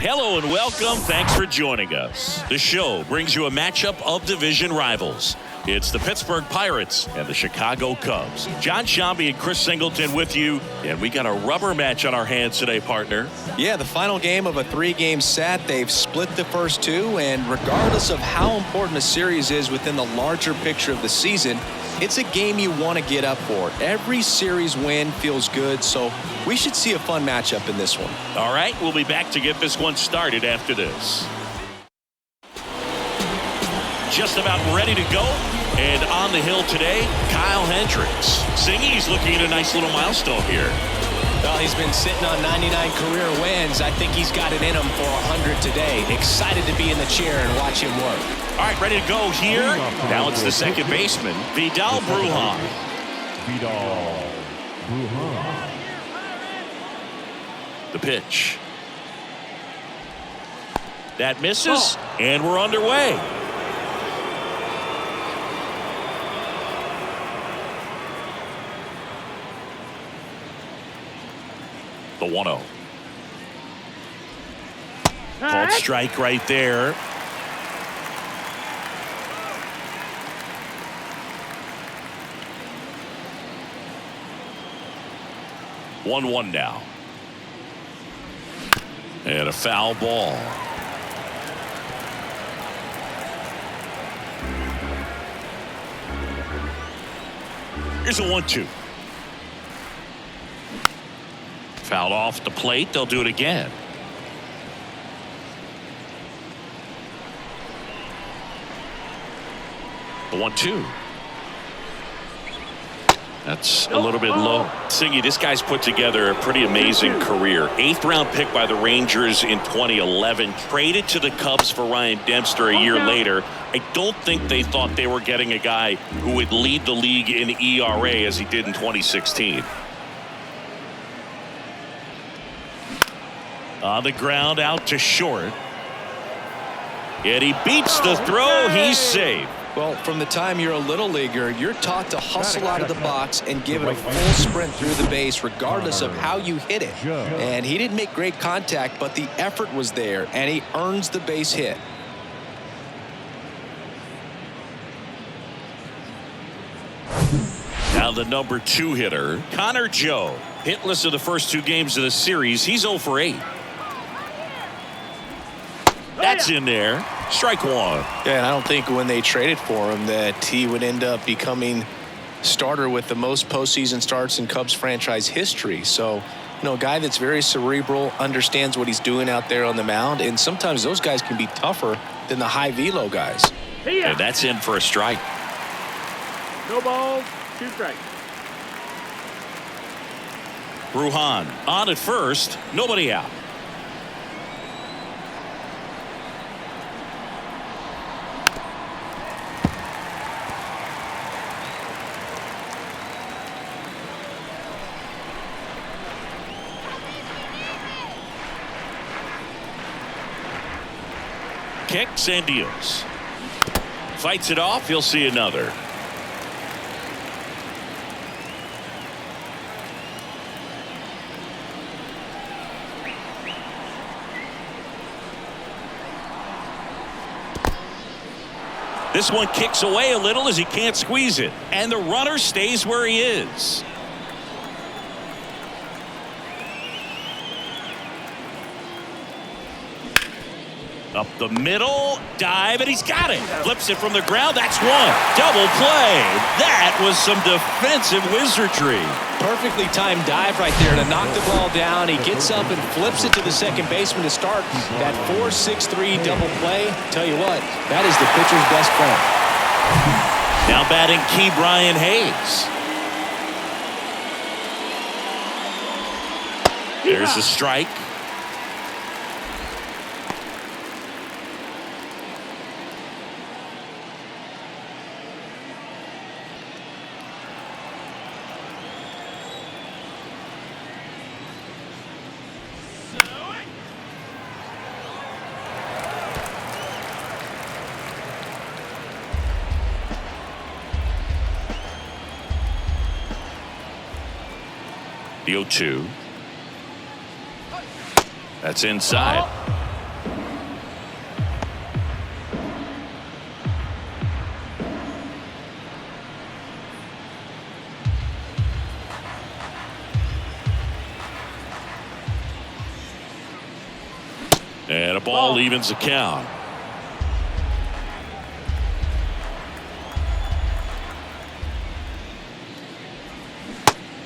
Hello and welcome. Thanks for joining us. The show brings you a matchup of division rivals. It's the Pittsburgh Pirates and the Chicago Cubs. John Shambi and Chris Singleton with you, and we got a rubber match on our hands today, partner. Yeah, the final game of a three-game set. They've split the first two, and regardless of how important a series is within the larger picture of the season, it's a game you want to get up for. Every series win feels good, so we should see a fun matchup in this one. All right, we'll be back to get this one started after this. Just about ready to go, and on the hill today, Kyle Hendricks. Singy's looking at a nice little milestone here. Well, he's been sitting on 99 career wins. I think he's got it in him for 100 today. Excited to be in the chair and watch him work. All right, ready to go here. Now it's the second baseman, Vidal Brujan. The pitch. That misses, and we're underway. The 1-0. Called strike right there. One now. And a foul ball. Here's a 1-2. Fouled off the plate. They'll do it again. The 1-2. That's a little bit low. Singy, this guy's put together a pretty amazing career. 8th round pick by the Rangers in 2011. Traded to the Cubs for Ryan Dempster a year later. I don't think they thought they were getting a guy who would lead the league in ERA as he did in 2016. On the ground, out to short. And he beats the throw. He's safe. Well, from the time you're a little leaguer, you're taught to hustle out of the box and give it a full sprint through the base regardless of how you hit it. And he didn't make great contact, but the effort was there, and he earns the base hit. Now the number 2 hitter, Connor Joe. Hitless of the first 2 games of the series. He's 0 for 8. That's in there. Strike 1. Yeah, and I don't think when they traded for him that he would end up becoming starter with the most postseason starts in Cubs franchise history. So, you know, a guy that's very cerebral, understands what he's doing out there on the mound, and sometimes those guys can be tougher than the high velo guys. And that's in for a strike. No balls, 2 strikes. Brujan on at first, nobody out. Kicks and deals. Fights it off. He'll see another. This one kicks away a little as he can't squeeze it. And the runner stays where he is. Up the middle, dive, and he's got it. Flips it from the ground. That's one. Double play. That was some defensive wizardry. Perfectly timed dive right there to knock the ball down. He gets up and flips it to the second baseman to start that 4-6-3 double play. Tell you what, that is the pitcher's best friend. Now batting Key Brian Hayes. There's a strike. The 0-2. That's inside. And a ball evens the count.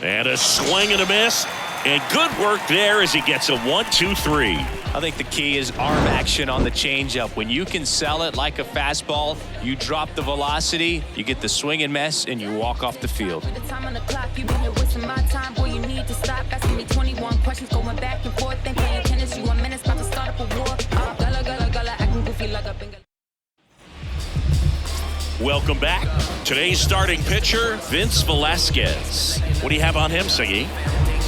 And a swing and a miss. And good work there as he gets a 1-2-3. I think the key is arm action on the changeup. When you can sell it like a fastball, you drop the velocity, you get the swing and miss, and you walk off the field. The time on the clock, you've been here wasting my time. Boy, you need to stop asking me 21 questions, going back and forth. Think playing tennis, you a menace, about to start up a war. Gala, gala, gala, acting goofy like a bingo. Welcome back. Today's starting pitcher, Vince Velasquez. What do you have on him, Siggy?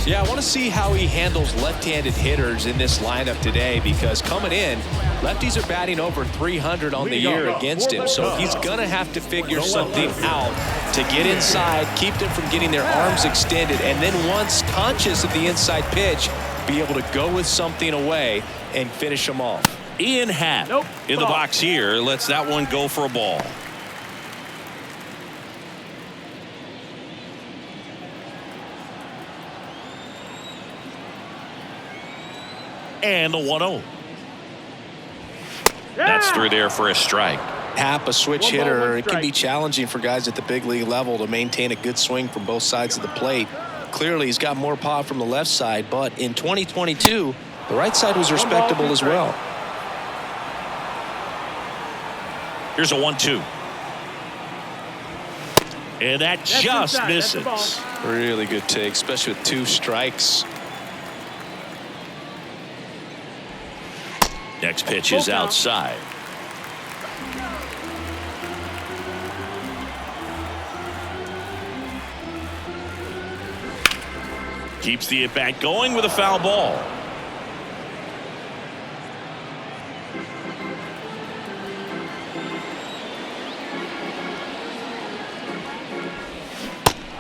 Yeah, I want to see how he handles left-handed hitters in this lineup today, because coming in, lefties are batting over 300 on the year against him. So he's going to have to figure something out to get inside, keep them from getting their arms extended, and then once conscious of the inside pitch, be able to go with something away and finish them off. Ian Happ in the box here. Lets that one go for a ball. And the 1-0. That's through there for a strike. Happ, a switch hitter, it can be challenging for guys at the big league level to maintain a good swing from both sides of the plate. Clearly, he's got more pop from the left side, but in 2022, the right side was respectable as well. Here's a 1-2. And that just misses. Really good take, especially with 2 strikes. Next pitch is outside. Keeps the at-bat going with a foul ball.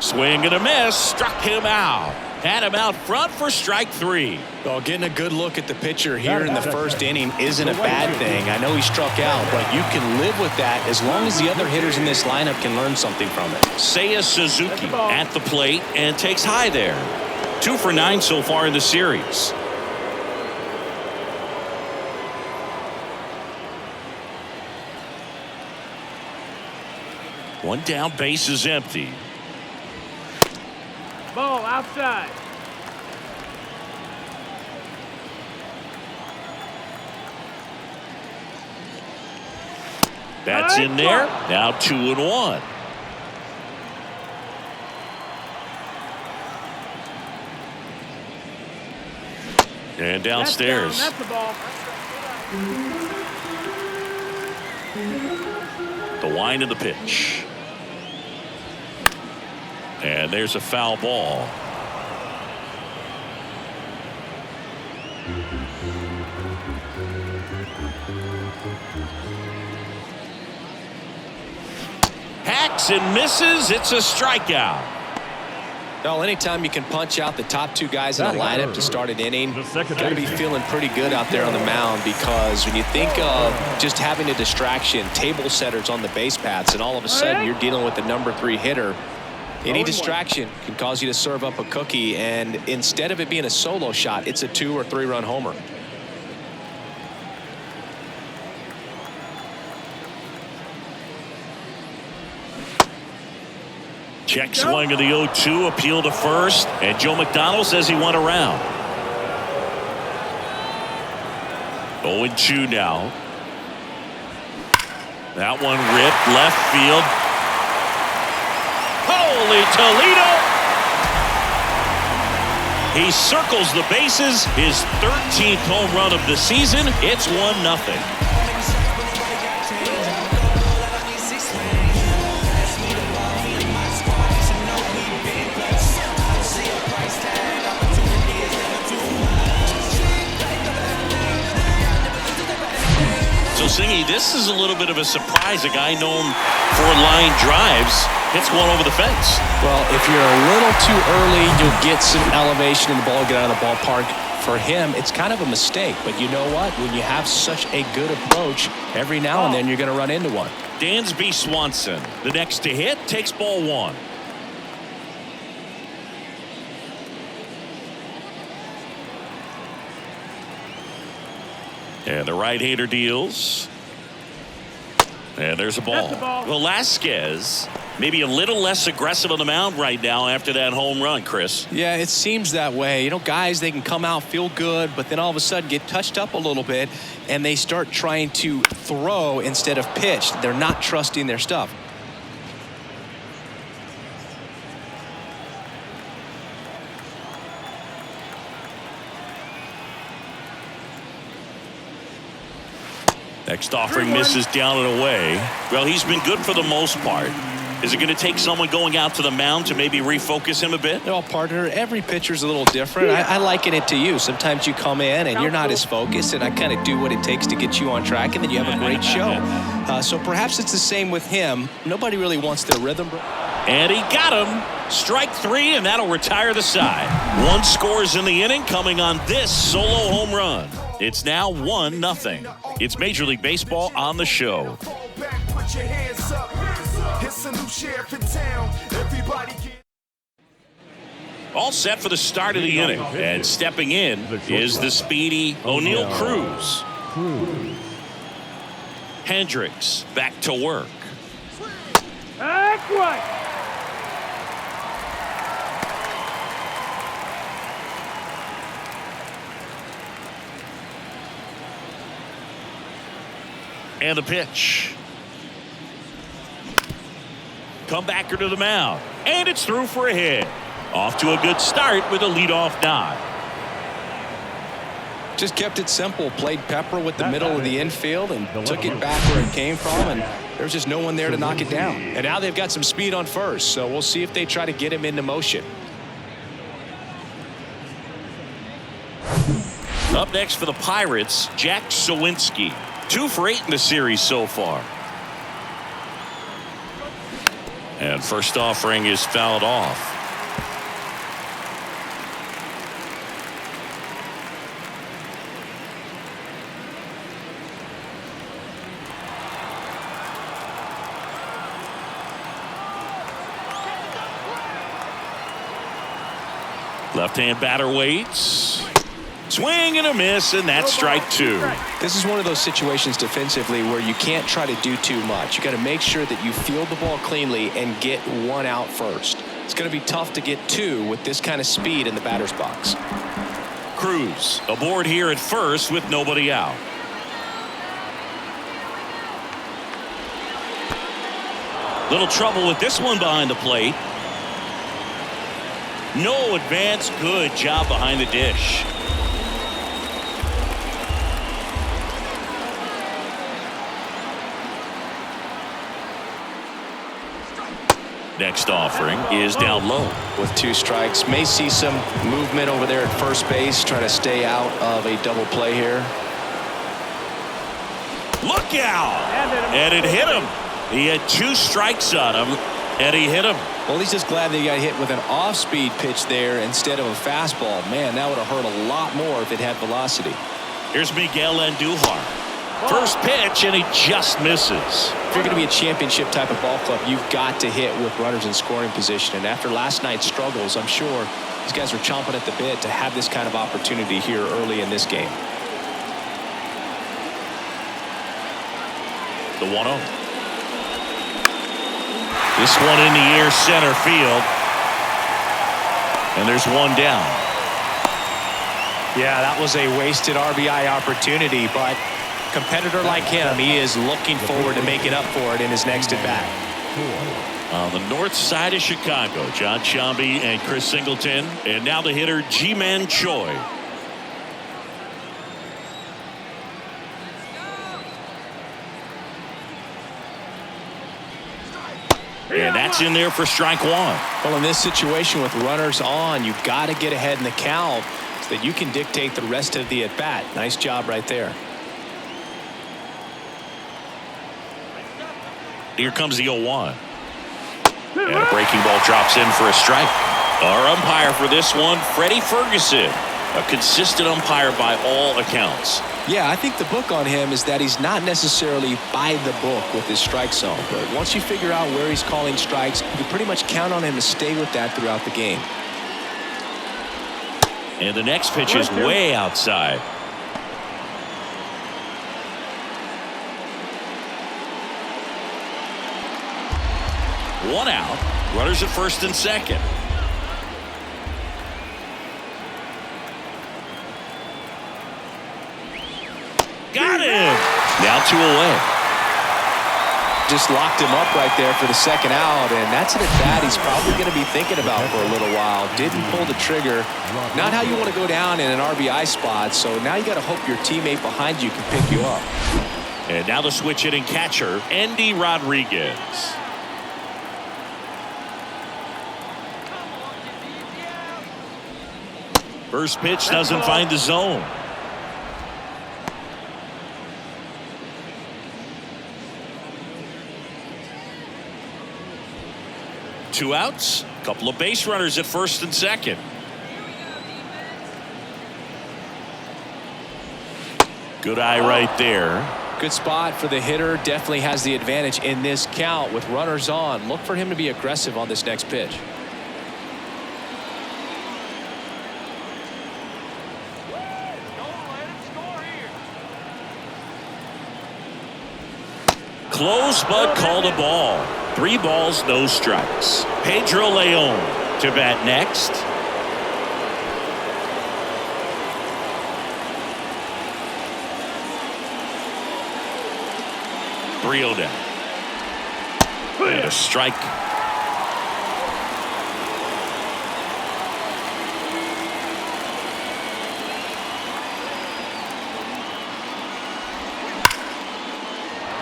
Swing and a miss. Struck him out. Had him out front for strike 3. Well, getting a good look at the pitcher here in the first inning isn't a bad thing. I know he struck out, but you can live with that as long as the other hitters in this lineup can learn something from it. Seiya Suzuki at the plate and takes high there. 2 for 9 so far in the series. One down, base is empty. Ball outside. That's in there. Now 2-1. And downstairs. That's the ball. The wind of the pitch. And there's a foul ball. Hacks and misses. It's a strikeout. Well, anytime you can punch out the top 2 guys in the lineup to start an inning, got to be feeling pretty good out there on the mound, because when you think of just having a distraction, table setters on the base paths, and all of a sudden you're dealing with the number 3 hitter, any distraction can cause you to serve up a cookie, and instead of it being a solo shot, it's a 2 or 3 run homer. Check swing of the 0-2, appeal to first, and Joe McDonald says he went around. 0-2 now. That one ripped left field. Holy Toledo! He circles the bases, his 13th home run of the season. It's 1-0. Singy, this is a little bit of a surprise. A guy known for line drives hits one over the fence. Well, if you're a little too early, you'll get some elevation in the ball, get out of the ballpark. For him, it's kind of a mistake. But you know what? When you have such a good approach, every now and then you're going to run into one. Dansby Swanson, the next to hit, takes ball 1. And the right-hander deals. And there's a ball. Velasquez maybe a little less aggressive on the mound right now after that home run, Chris. Yeah, it seems that way. You know, guys, they can come out, feel good, but then all of a sudden get touched up a little bit, and they start trying to throw instead of pitch. They're not trusting their stuff. Next offering misses down and away. Well, he's been good for the most part. Is it going to take someone going out to the mound to maybe refocus him a bit? Well, partner, every pitcher's a little different. I liken it to you. Sometimes you come in and you're not as focused, and I kind of do what it takes to get you on track, and then you have a great show. So perhaps it's the same with him. Nobody really wants their rhythm. And he got him. Strike three, and that'll retire the side. One scores in the inning coming on this solo home run. It's now 1-0. It's Major League Baseball on the show. All set for the start of the inning. And stepping in is the speedy O'Neal Cruz. Hendricks back to work. That's right. And the pitch. Comebacker to the mound. And it's through for a hit. Off to a good start with a leadoff nod. Just kept it simple. Played pepper with the middle of the infield and took it back where it came from. And there's just no one there to knock it down. And now they've got some speed on first. So we'll see if they try to get him into motion. Up next for the Pirates, Jack Sawinski. 2 for 8 in the series so far. And first offering is fouled off. Left-hand batter waits. Swing and a miss, and that's strike 2. This is one of those situations defensively where you can't try to do too much. You got to make sure that you field the ball cleanly and get one out first. It's going to be tough to get 2 with this kind of speed in the batter's box. Cruz aboard here at first with nobody out. Little trouble with this one behind the plate. No advance. Good job behind the dish. Next offering is down low. With 2 strikes, may see some movement over there at first base, trying to stay out of a double play here. Look out! And it hit him. He had 2 strikes on him, and he hit him. Well, he's just glad that he got hit with an off-speed pitch there instead of a fastball. Man, that would have hurt a lot more if it had velocity. Here's Miguel Andujar. First pitch, and he just misses. If you're going to be a championship type of ball club, you've got to hit with runners in scoring position. And after last night's struggles, I'm sure these guys are chomping at the bit to have this kind of opportunity here early in this game. The 1-0. This one in the air center field. And there's one down. Yeah, that was a wasted RBI opportunity, but competitor like him, he is looking forward to making up for it in his next at bat. On the north side of Chicago, John Sciambi and Chris Singleton, and now the hitter Ji-Man Choi. And that's in there for strike 1. Well, in this situation with runners on, you've got to get ahead in the count so that you can dictate the rest of the at bat. Nice job right there. Here comes the 0-1. And a breaking ball drops in for a strike. Our umpire for this one, Freddie Ferguson. A consistent umpire by all accounts. Yeah, I think the book on him is that he's not necessarily by the book with his strike zone. But once you figure out where he's calling strikes, you can pretty much count on him to stay with that throughout the game. And the next pitch is way outside. One out. Runners at first and second. Got him. Now 2 away. Just locked him up right there for the second out, and that's an at-bat he's probably going to be thinking about for a little while. Didn't pull the trigger. Not how you want to go down in an RBI spot, so now you got to hope your teammate behind you can pick you up. And now the switch hitting catcher, Andy Rodriguez. First pitch doesn't find the zone. Two outs, a couple of base runners at first and second. Good eye right there. Good spot for the hitter. Definitely has the advantage in this count with runners on. Look for him to be aggressive on this next pitch. Close but called a ball. 3 balls, no strikes. Pedro Leon to bat next. Three-0 down. And a strike.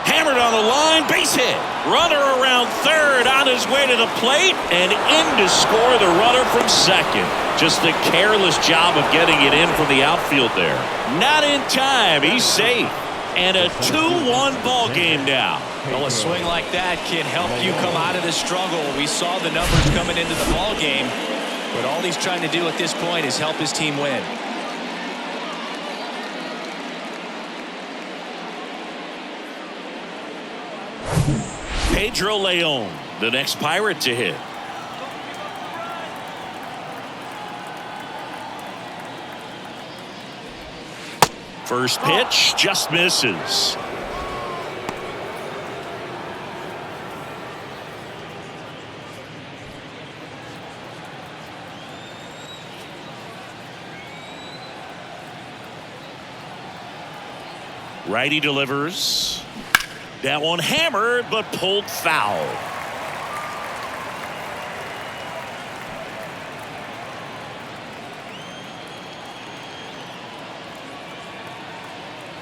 Hammered on the line, base hit. Runner around third on his way to the plate and in to score the runner from second. Just a careless job of getting it in from the outfield there. Not in time. He's safe. And a 2-1 ball game now. Well, a swing like that can help you come out of the struggle. We saw the numbers coming into the ball game, but all he's trying to do at this point is help his team win. Pedro Leon, the next Pirate to hit. First pitch just misses. Righty delivers. That one hammered but pulled foul.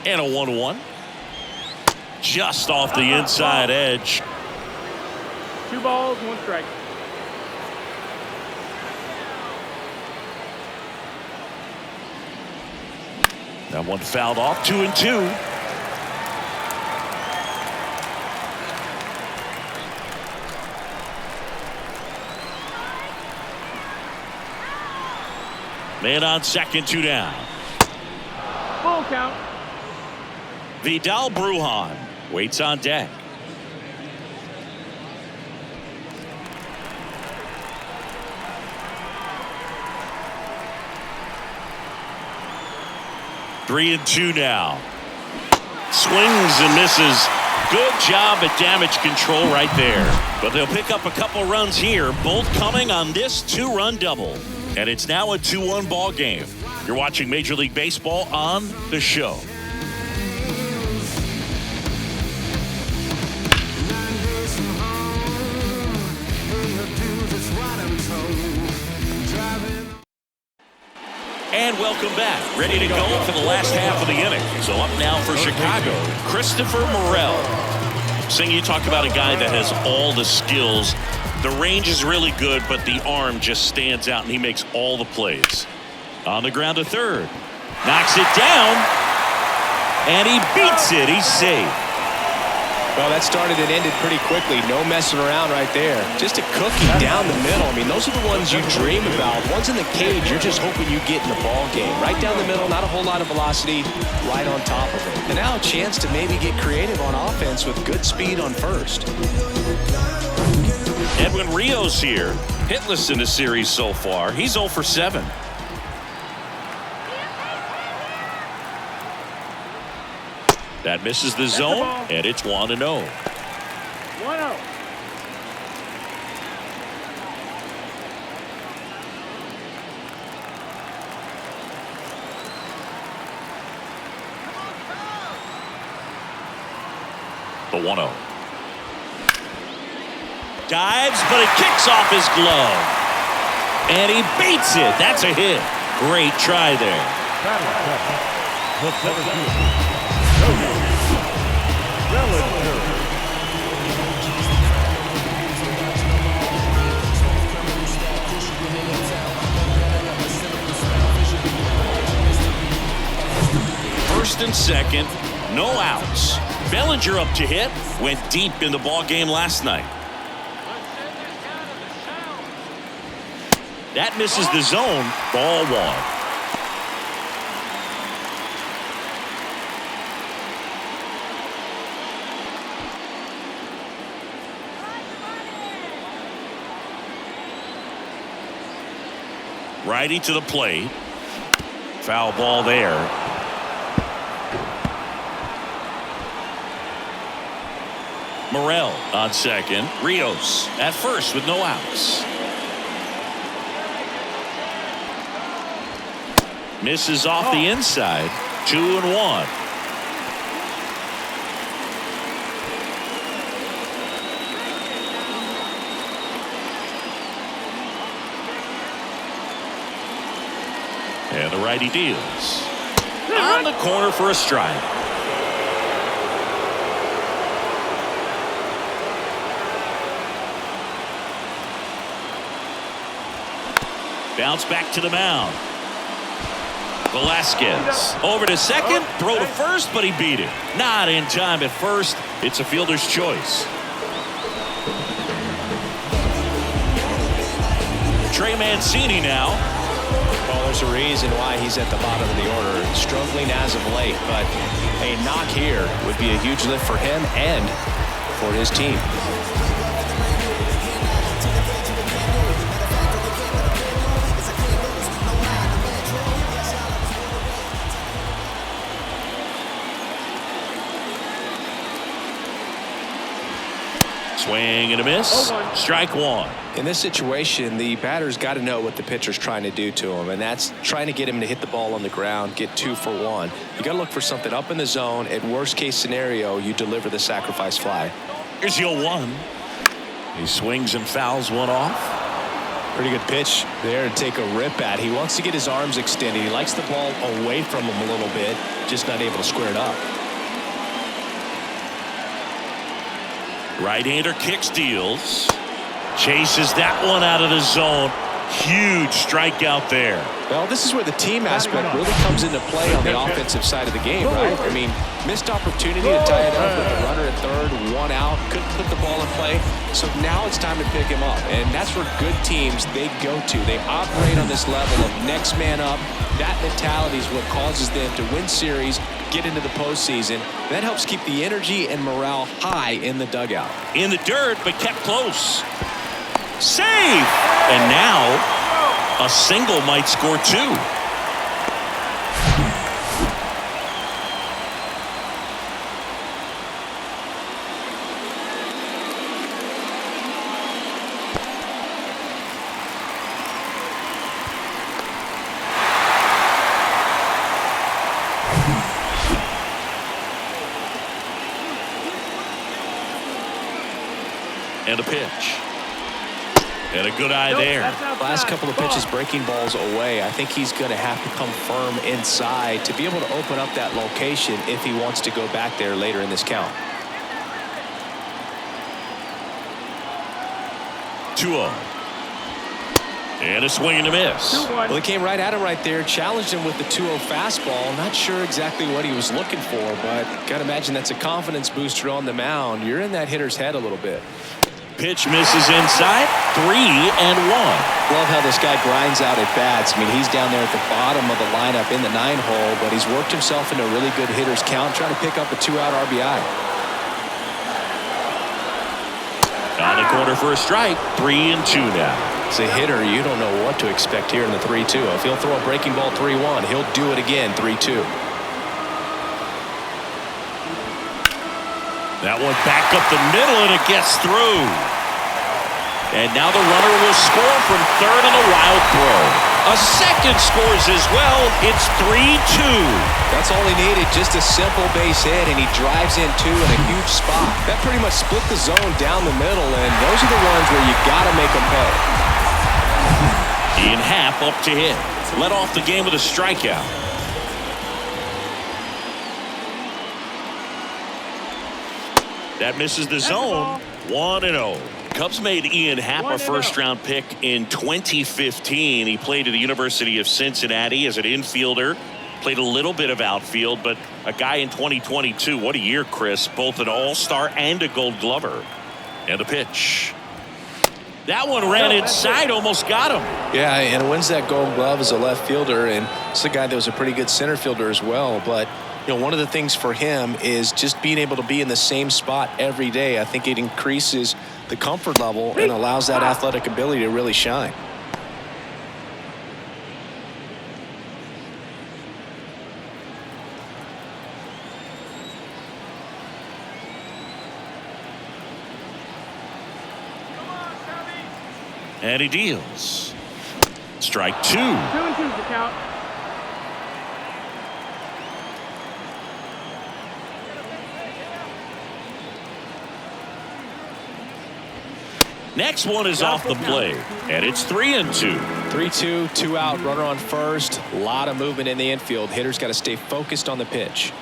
And a 1-1. Just off the inside edge. 2 balls, 1 strike. That one fouled off. 2-2. Man on second, 2 down. Full count. Vidal Brujan waits on deck. Three and 2 now. Swings and misses. Good job at damage control right there. But they'll pick up a couple runs here, both coming on this 2-run double. And it's now a 2-1 ball game. You're watching Major League Baseball on The Show. And welcome back. Ready to go for the last half of the inning. So up now for Chicago, Christopher Morel. Singh, you talk about a guy that has all the skills. The range is really good, but the arm just stands out, and he makes all the plays. On the ground to third. Knocks it down. And he beats it. He's safe. Well, that started and ended pretty quickly. No messing around right there. Just a cookie down the middle. I mean, those are the ones you dream about. Ones in the cage, you're just hoping you get in the ball game. Right down the middle, not a whole lot of velocity, right on top of it. And now a chance to maybe get creative on offense with good speed on first. Edwin Rios here. Hitless in the series so far. He's 0 for 7. That misses the zone, and it's 1-0. 1-0. The 1-0. Dives, but it kicks off his glove. And he beats it. That's a hit. Great try there. First and second, no outs. Bellinger up to hit, went deep in the ball game last night. That misses the zone. Ball 1. Righty to the plate. Foul ball there. Morel on second. Rios at first with no outs. Misses off the inside. 2-1. And the righty deals. On the corner for a strike. Bounce back to the mound. Velasquez over to second, throw to first, but he beat it. Not in time at first. It's a fielder's choice. Trey Mancini now. Well, there's a reason why he's at the bottom of the order. Struggling as of late, but a knock here would be a huge lift for him and for his team. Swing and a miss. Strike 1. In this situation, the batter's got to know what the pitcher's trying to do to him, and that's trying to get him to hit the ball on the ground, get 2 for 1. You got to look for something up in the zone. At worst case scenario, you deliver the sacrifice fly. Here's 0-1. He swings and fouls one off. Pretty good pitch there to take a rip at. He wants to get his arms extended. He likes the ball away from him a little bit, just not able to square it up. Right-hander kicks, deals. Chases that one out of the zone. Huge strikeout there. Well, this is where the team aspect really comes into play on the offensive side of the game, right? I mean, missed opportunity to tie it up with a runner at third, 1 out, couldn't put the ball in play. So now it's time to pick him up, and that's where good teams, they go to. They operate on this level of next man up. That mentality is what causes them to win series, get into the postseason. That helps keep the energy and morale high in the dugout. In the dirt, but kept close. Save! And now a single might score 2. And a pitch. And a good eye there. Last couple of pitches breaking balls away. I think he's going to have to come firm inside to be able to open up that location if he wants to go back there later in this count. 2-0. And a swing and a miss. Well, he came right at him right there, challenged him with the 2-0 fastball. Not sure exactly what he was looking for, but got to imagine that's a confidence booster on the mound. You're in that hitter's head a little bit. Pitch misses inside. 3-1. Love how this guy grinds out at bats. I mean, he's down there at the bottom of the lineup in the 9-hole, but he's worked himself into a really good hitter's count, trying to pick up a 2-out RBI. On the corner for a strike. 3-2 now. As a hitter, you don't know what to expect here in the 3-2. If he'll throw a breaking ball 3-1, he'll do it again 3-2. That one back up the middle, and it gets through. And now the runner will score from third on a wild throw. A second scores as well. It's 3-2. That's all he needed, just a simple base hit, and he drives in two in a huge spot. That pretty much split the zone down the middle, and those are the ones where you got to make them pay. Ian Happ up to hit. Led off the game with a strikeout. That misses the zone. 1-0. Cubs made Ian Happ a first-round pick in 2015. He played at the University of Cincinnati as an infielder. Played a little bit of outfield, but a guy in 2022. What a year, Chris. Both an all-star and a gold glover. And a pitch. That one ran inside, almost got him. Yeah, and wins that gold glove as a left fielder, and it's a guy that was a pretty good center fielder as well. But you know, one of the things for him is just being able to be in the same spot every day. I think it increases the comfort level and allows that athletic ability to really shine. And he deals. Strike 2. 2-2's the count. Next one is off the plate, and it's 3-2. 3-2, 2 out, runner on first. A lot of movement in the infield. Hitter's got to stay focused on the pitch.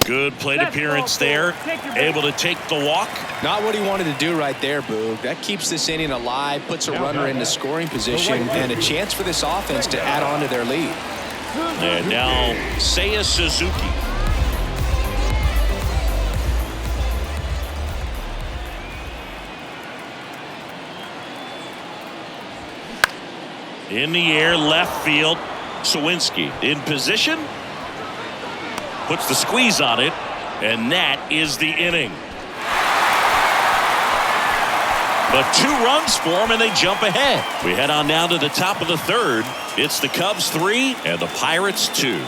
Good plate appearance there. Able to take the walk. Not what he wanted to do right there, Boog. That keeps this inning alive, puts a runner into scoring position, and a chance for this offense to add on to their lead. And now Seiya Suzuki. In the air, left field. Sawinski in position. Puts the squeeze on it, and that is the inning. But 2 runs for them, and they jump ahead. We head on down to the top of the third. It's the Cubs 3 and the Pirates 2.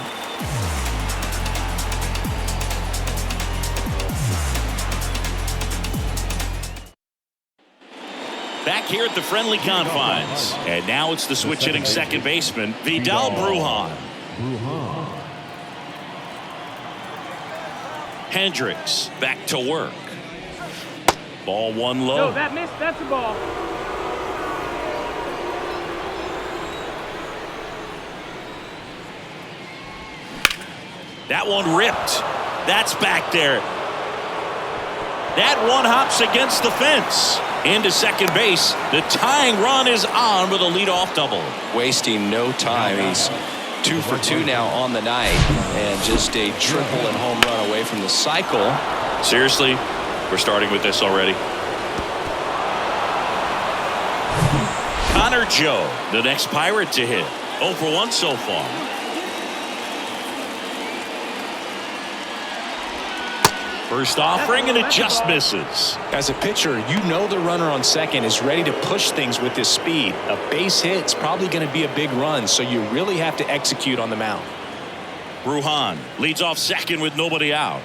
Back here at the friendly confines. And now it's the switch hitting second baseman, Vidal Brujan. Hendricks back to work. Ball 1 low. No, that missed. That's a ball. That one ripped. That's back there. That one hops against the fence. Into second base. The tying run is on with a leadoff double. Wasting no time. He's 2 for 2 now on the night, and just a triple and home run away from the cycle. Seriously, we're starting with this already. Connor Joe, the next Pirate to hit. 0 for 1 so far. First offering, and it just misses. As a pitcher, you know the runner on second is ready to push things with his speed. A base hit's probably going to be a big run, so you really have to execute on the mound. Brujan leads off second with nobody out.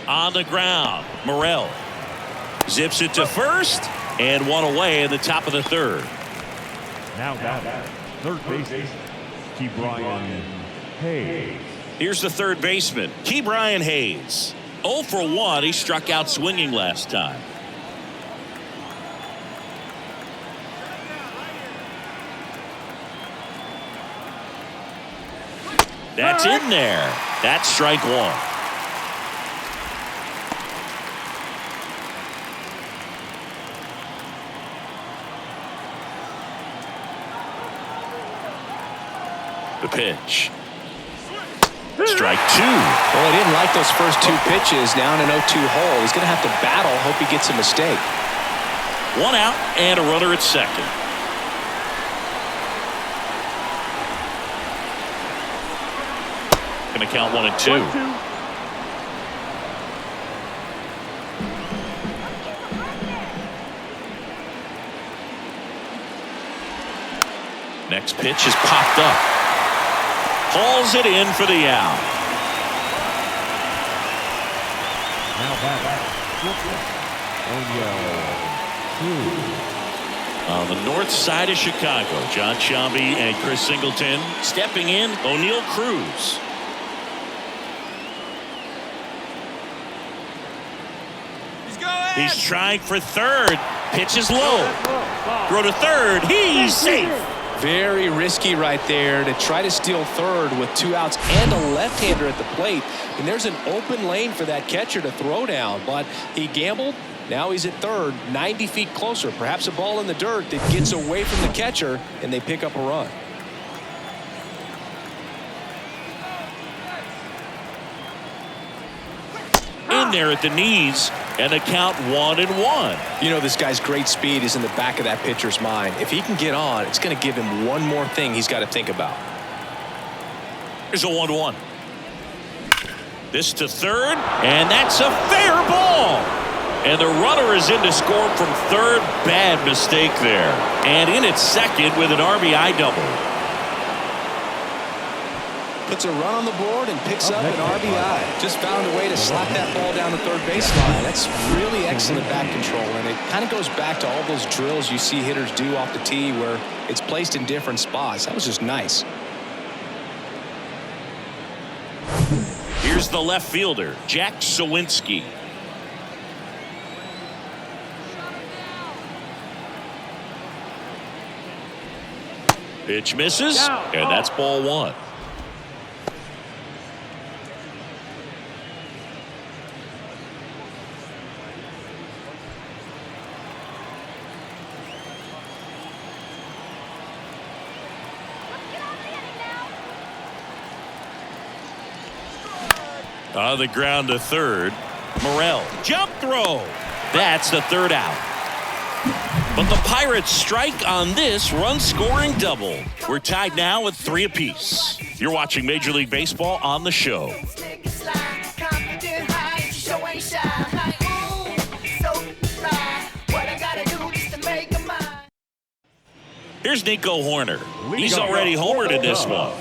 On the ground, Morel zips it to first, and 1 away in the top of the third. Now batting, third baseman, Ke'Bryan Hayes. Here's the third baseman, Ke'Bryan Hayes. 0 for 1. He struck out swinging last time. That's in there. That's strike 1. The pitch. Strike 2. Well, he didn't like those first 2 pitches. Now in an 0-2 hole. He's going to have to battle. Hope he gets a mistake. 1 out and a runner at second. Going to count 1 and 2. 1-2. Next pitch is popped up. Hauls it in for the out. Now batting, On the north side of Chicago, John Sciambi and Chris Singleton. Stepping in, O'Neal Cruz. He's trying for third. Pitch is low. Throw to third. He's safe. Very risky right there to try to steal third with 2 outs and a left-hander at the plate. And there's an open lane for that catcher to throw down. But he gambled. Now he's at third, 90 feet closer. Perhaps a ball in the dirt that gets away from the catcher, and they pick up a run. In there at the knees, and the count 1-1. You know, this guy's great speed is in the back of that pitcher's mind. If he can get on, it's going to give him one more thing he's got to think about. Here's a 1-1. This to third, and that's a fair ball. And the runner is in to score from third. Bad mistake there. And in at second with an RBI double. Puts a run on the board and picks up an RBI. Just found a way to slap that ball down the third baseline. That's really excellent bat control, and it kind of goes back to all those drills you see hitters do off the tee where it's placed in different spots. That was just nice. Here's the left fielder, Jack Sawinski. Pitch misses, and that's ball 1. On the ground to third. Morel. Jump throw. That's the third out. But the Pirates strike on this run-scoring double. We're tied now at 3 apiece. You're watching Major League Baseball on the show. Here's Nico Horner. He's already homered in this one.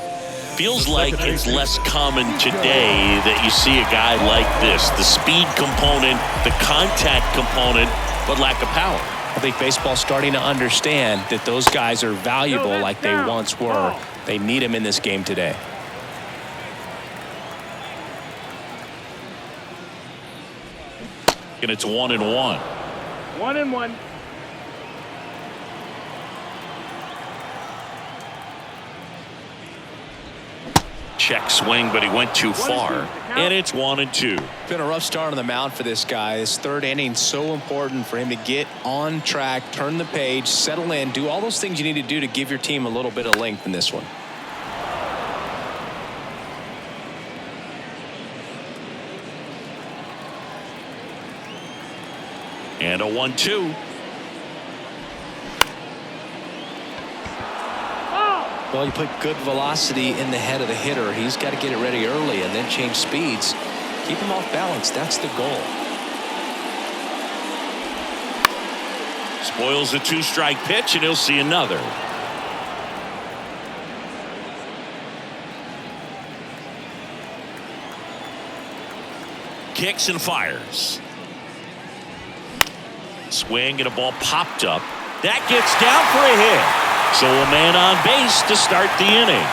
Feels like it's less common today that you see a guy like this. The speed component, the contact component, but lack of power. I think baseball's starting to understand that those guys are valuable like they once were. They need them in this game today. And it's 1-1. 1-1. Check swing, but he went too far. And it's 1-2. Been a rough start on the mound for this guy. This third inning so important for him to get on track, turn the page, settle in, do all those things you need to do to give your team a little bit of length in this one. And a 1-2. Well, you put good velocity in the head of the hitter. He's got to get it ready early and then change speeds. Keep him off balance. That's the goal. Spoils a 2-strike pitch, and he'll see another. Kicks and fires. Swing, and a ball popped up. That gets down for a hit. So a man on base to start the inning.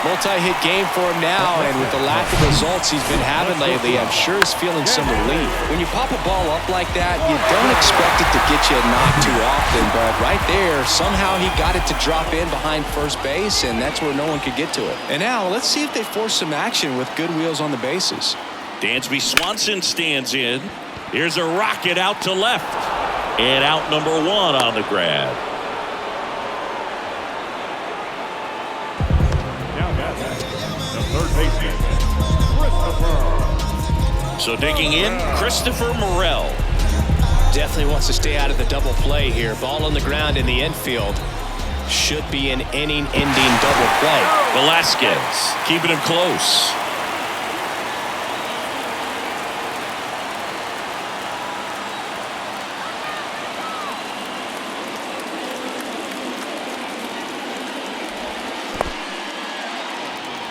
Multi-hit game for him now, and with the lack of results he's been having lately, I'm sure he's feeling some relief. When you pop a ball up like that, you don't expect it to get you a knock too often, but right there, somehow he got it to drop in behind first base, and that's where no one could get to it. And now, let's see if they force some action with good wheels on the bases. Dansby Swanson stands in. Here's a rocket out to left. And out number 1 on the grab. Now the third baseman, Christopher. So digging in, Christopher Morel. Definitely wants to stay out of the double play here. Ball on the ground in the infield. Should be an inning-ending double play. Velasquez keeping him close.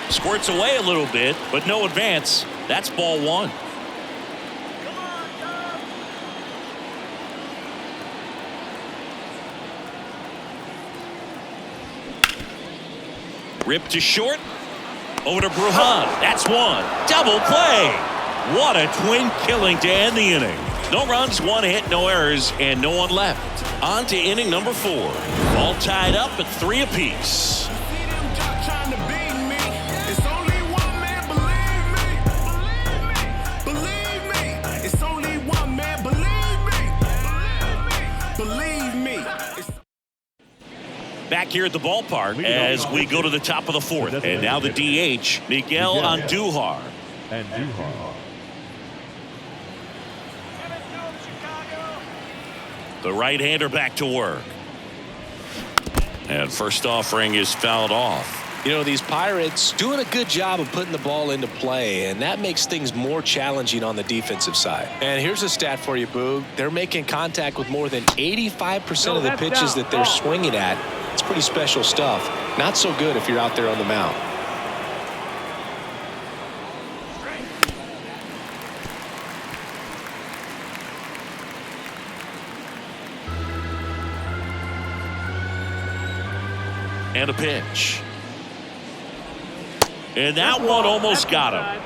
Squirts away a little bit, but no advance. That's ball 1. Ripped to short. Over to Bruhan. That's one. Double play. What a twin killing to end the inning. No runs, 1 hit, no errors, and no one left. On to inning number 4. All tied up at 3 apiece. Back here at the ballpark as we go to the top of the 4th. And now the DH, Miguel Andujar. The right-hander back to work. And first offering is fouled off. You know, these Pirates doing a good job of putting the ball into play, and that makes things more challenging on the defensive side. And here's a stat for you, Boog. They're making contact with more than 85% of the pitches that they're swinging at. It's pretty special stuff. Not so good if you're out there on the mound. And a pitch. And that one almost got him.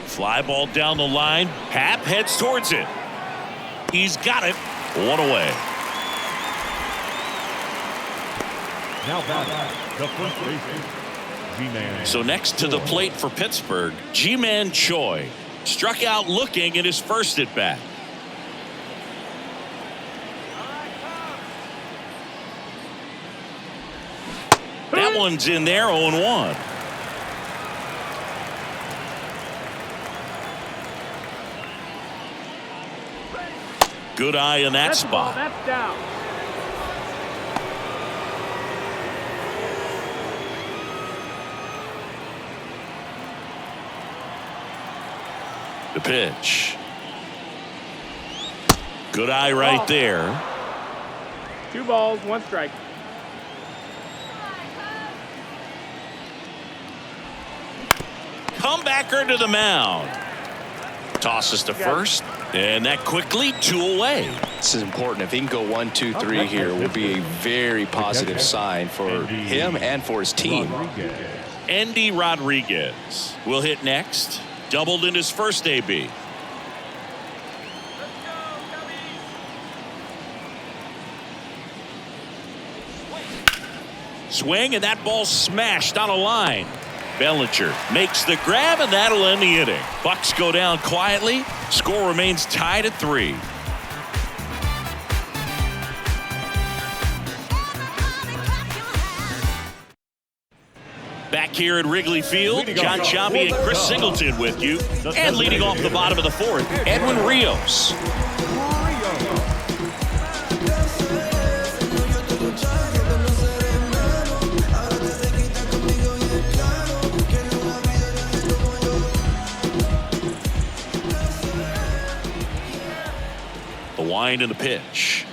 Fly ball down the line. Happ heads towards it. He's got it. 1 away. Now batting, the first baseman, G-Man. So next to the plate for Pittsburgh, G-Man Choi struck out looking in his first at bat. That one's in there, 0-1. Good eye in that spot. That's down. The pitch. Good eye right there. 2 balls, 1 strike. Comebacker to the mound. Tosses to first. And that quickly 2 away. This is important. If he can go 1, 2, 3 here, will be a very positive sign for him and for his team. Andy Rodriguez will hit next. Doubled in his first AB. Swing, and that ball smashed on a line. Bellinger makes the grab, and that'll end the inning. Bucks go down quietly. Score remains tied at 3. Back here at Wrigley Field, John Sciambi and Chris Singleton with you. And leading off the bottom of the 4th, Edwin Rios. The wind and the pitch.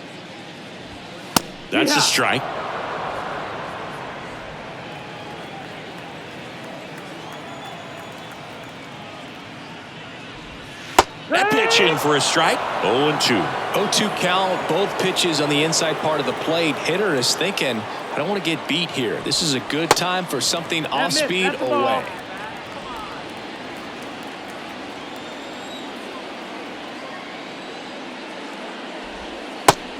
That's a strike. That pitch in for a strike. 0-2. 0-2 count. Both pitches on the inside part of the plate. Hitter is thinking, I don't want to get beat here. This is a good time for something off speed away.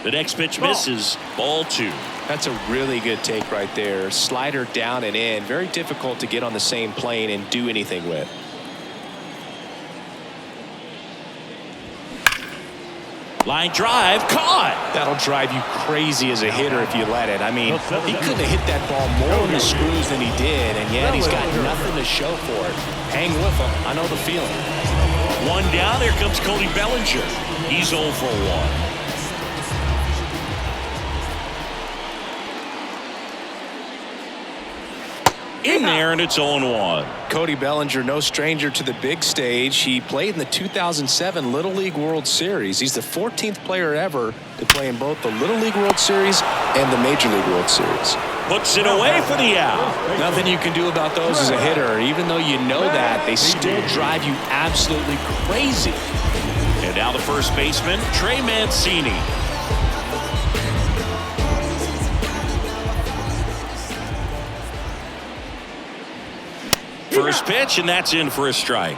The next pitch misses. Ball 2. That's a really good take right there. Slider down and in. Very difficult to get on the same plane and do anything with. Line drive, caught. That'll drive you crazy as a hitter if you let it. I mean, he couldn't have hit that ball more in the screws than he did, and yet he's got nothing to show for it. Hang with him. I know the feeling. 1 down. Here comes Cody Bellinger. He's 0 for 1. In there, and it's 0-1. Cody Bellinger, no stranger to the big stage. He played in the 2007 Little League World Series. He's the 14th player ever to play in both the Little League World Series and the Major League World Series. puts it away for the out. Nothing you can do about those as a hitter. Even though you know that, they still drive you absolutely crazy. And now the first baseman, Trey Mancini. First pitch, and that's in for a strike.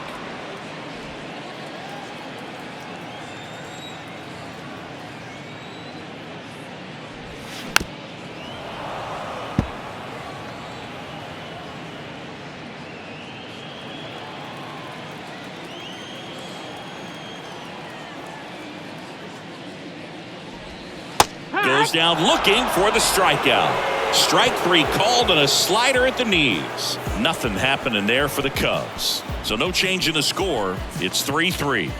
Goes down looking for the strikeout. Strike 3 called and a slider at the knees. Nothing happening there for the Cubs. So no change in the score. It's 3-3.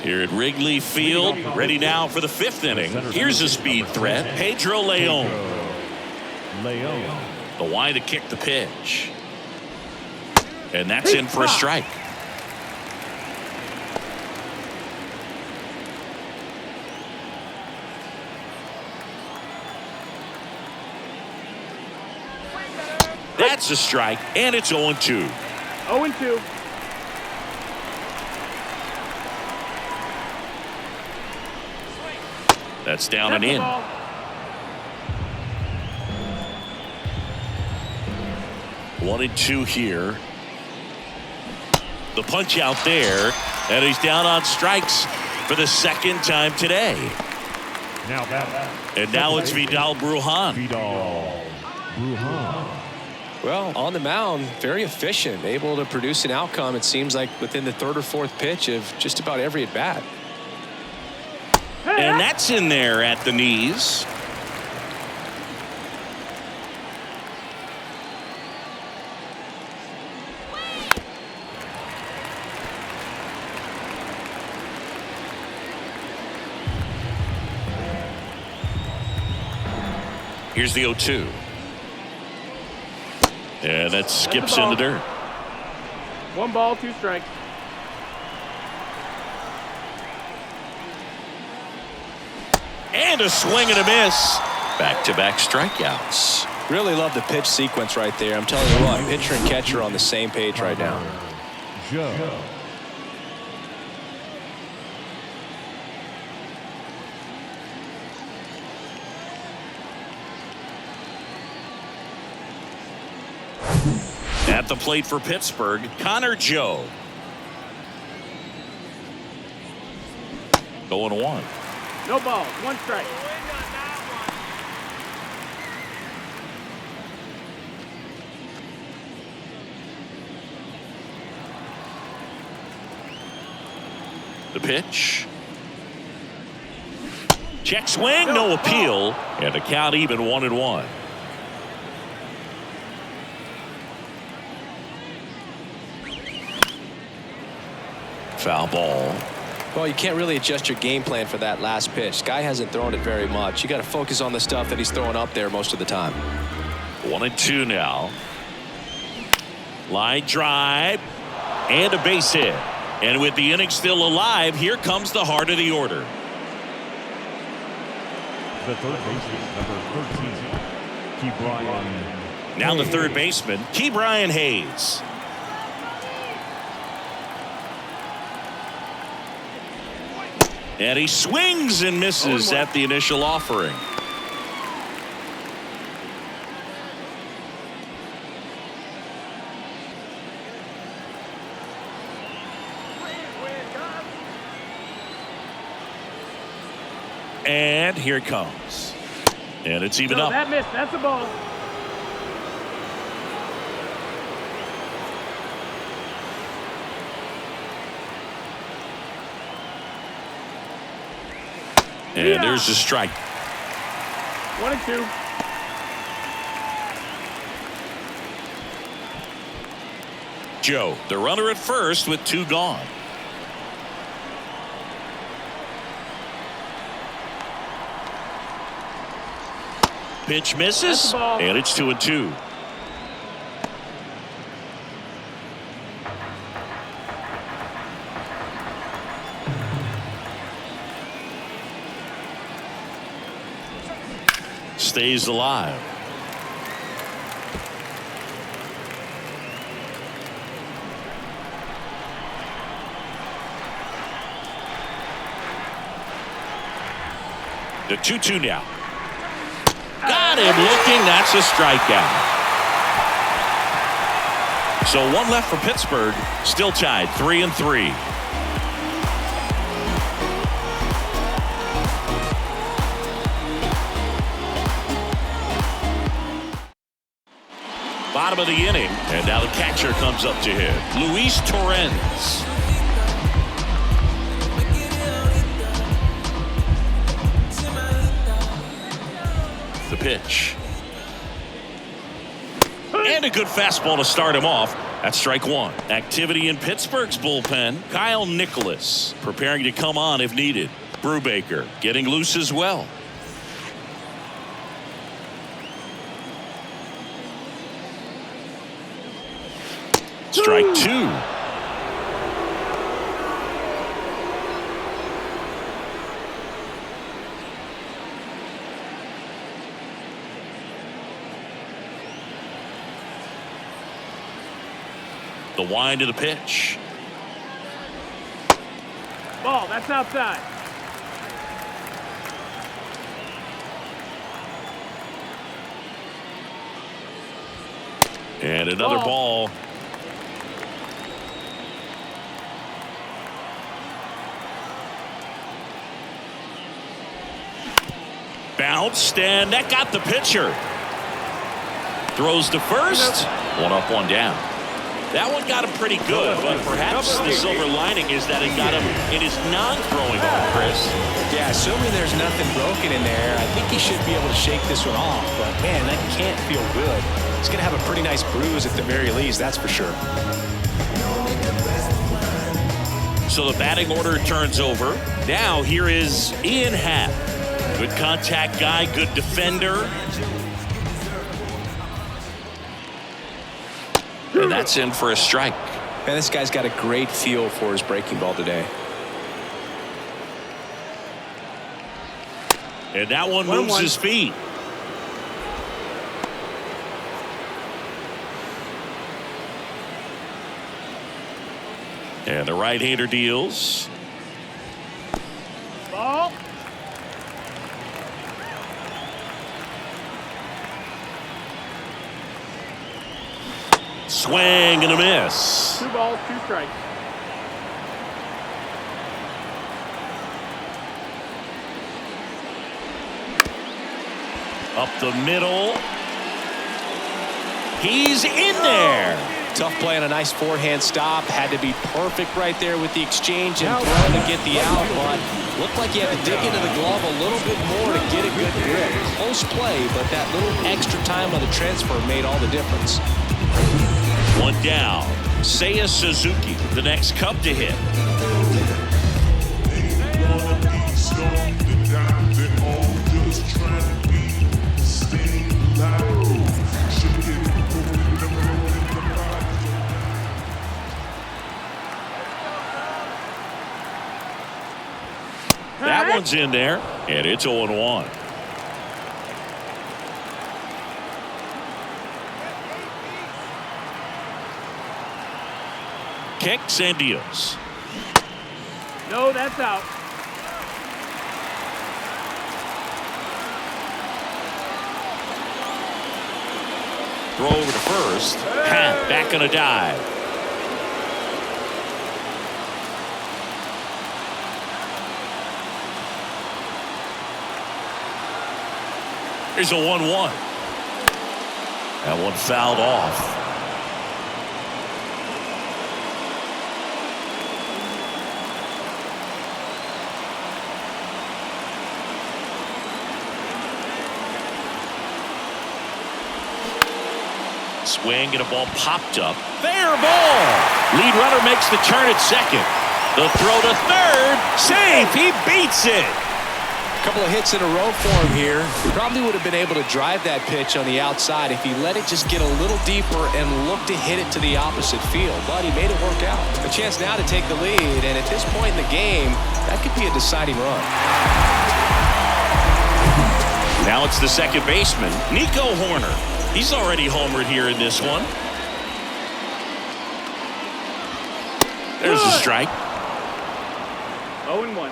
Here at Wrigley Field, ready now for the 5th inning. Here's a speed threat, Pedro Leon. The wide to kick the pitch. And that's in for a strike. That's a strike, and it's 0-2. 0-2. That's down and in. One and two here. The punch out there, and he's down on strikes for the second time today. And now it's Vidal Brujan. Well, on the mound, very efficient, able to produce an outcome, it seems like, within the 3rd or 4th pitch of just about every at-bat. And that's in there at the knees. Here's the 0-2. And that skips in the dirt. 1 ball, 2 strikes. And a swing and a miss. Back-to-back strikeouts. Really love the pitch sequence right there. I'm telling you what, pitcher and catcher on the same page right now. Joe. At the plate for Pittsburgh, Connor Joe. Going 1. No balls, 1 strike. The pitch. Check swing, no appeal, and the count even 1-1. Foul ball. Well, you can't really adjust your game plan for that last pitch. Guy hasn't thrown it very much. You got to focus on the stuff that he's throwing up there most of the time. 1-2 now. Line drive and a base hit. And with the inning still alive, here comes the heart of the order. The third baseman, number 13, Ke'Bryan. Now the third baseman, Ke'Bryan Hayes. And he swings and misses at the initial offering. And here it comes. And it's even up. That missed. That's a ball. And there's the strike. 1-2. Joe, the runner at first with 2 gone. Pitch misses, and it's 2-2. stays alive. The 2-2 now. Got him looking. That's a strikeout. So one left for Pittsburgh. Still tied 3-3. Bottom of the inning. And now the catcher comes up to hit. Luis Torrens. The pitch. And a good fastball to start him off. That's strike one. Activity in Pittsburgh's bullpen. Kyle Nicholas preparing to come on if needed. Brubaker getting loose as well. Strike two. The wind of the pitch. Ball, that's outside. And another ball. Bounced, and that got the pitcher. Throws to first. One up, one down. That one got him pretty good, but perhaps the silver lining is that it got him in his non-throwing arm, Chris. Yeah, assuming there's nothing broken in there, I think he should be able to shake this one off. But, man, that can't feel good. He's going to have a pretty nice bruise at the very least, that's for sure. So the batting order turns over. Now here is Ian Happ. Good contact guy, good defender. And that's in for a strike. Man, this guy's got a great feel for his breaking ball today. And that one moves his feet. And the right-hander deals. Ball. Swing and a miss. 2 balls, 2 strikes. Up the middle. He's in there. Tough play on a nice forehand stop. Had to be perfect right there with the exchange and throw to get the out, but looked like he had to dig into the glove a little bit more to get a good grip. Close play, but that little extra time on the transfer made all the difference. One down. Seiya Suzuki, the next Cub to hit. That one's in there, and it's 0-1. Kicks and deals. No, that's out. Throw over to first. Happ back on a dive. Here's a 1-1. That one fouled off. Swing and a ball popped up. Fair ball. Lead runner makes the turn at second. The throw to third. Safe. He beats it. Couple of hits in a row for him here. Probably would have been able to drive that pitch on the outside if he let it just get a little deeper and look to hit it to the opposite field. But he made it work out. A chance now to take the lead, and at this point in the game, that could be a deciding run. Now Now it's the second baseman, Nico Horner. He's already homered here in this one. There's a strike. 0-1.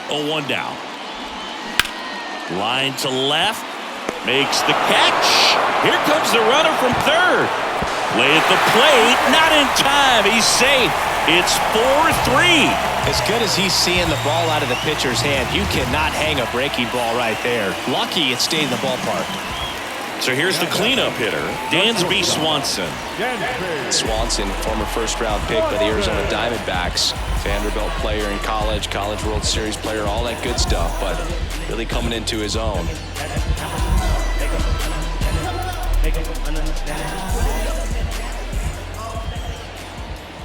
Oh, 1 down. Line to left. Makes the catch. Here comes the runner from third. Play at the plate. Not in time. He's safe. It's 4-3. As good as he's seeing the ball out of the pitcher's hand, you cannot hang a breaking ball right there. Lucky it stayed in the ballpark. So here's the cleanup hitter, Dansby Swanson. Swanson, former first-round pick by the Arizona Diamondbacks. Vanderbilt player in college, College World Series player, all that good stuff, but really coming into his own.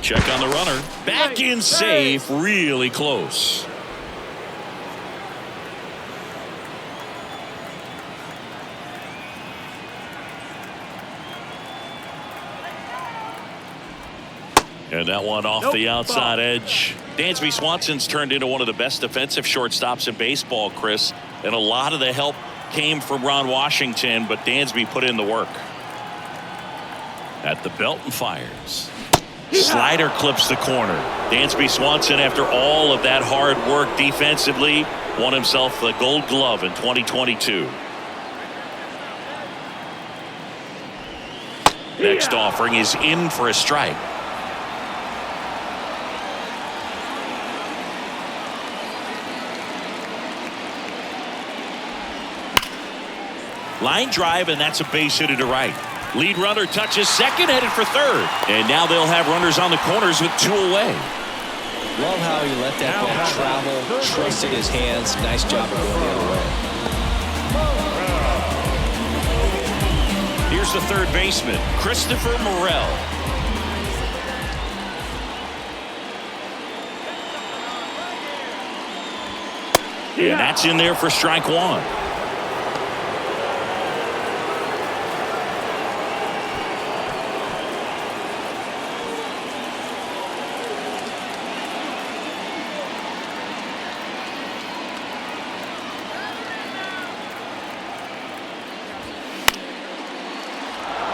Check on the runner. Back in safe, really close. And that one off the outside edge. Dansby Swanson's turned into one of the best defensive shortstops in baseball, Chris. And a lot of the help came from Ron Washington, but Dansby put in the work. At the belt and fires. Slider clips the corner. Dansby Swanson, after all of that hard work defensively, won himself the Gold Glove in 2022. Next offering is in for a strike. Line drive, and that's a base hit to right. Lead runner touches second, headed for third. And now they'll have runners on the corners with 2 away. Love how he let that ball travel, trusted his hands. Nice job of going the other way. Here's the third baseman, Christopher Morel. And that's in there for strike 1.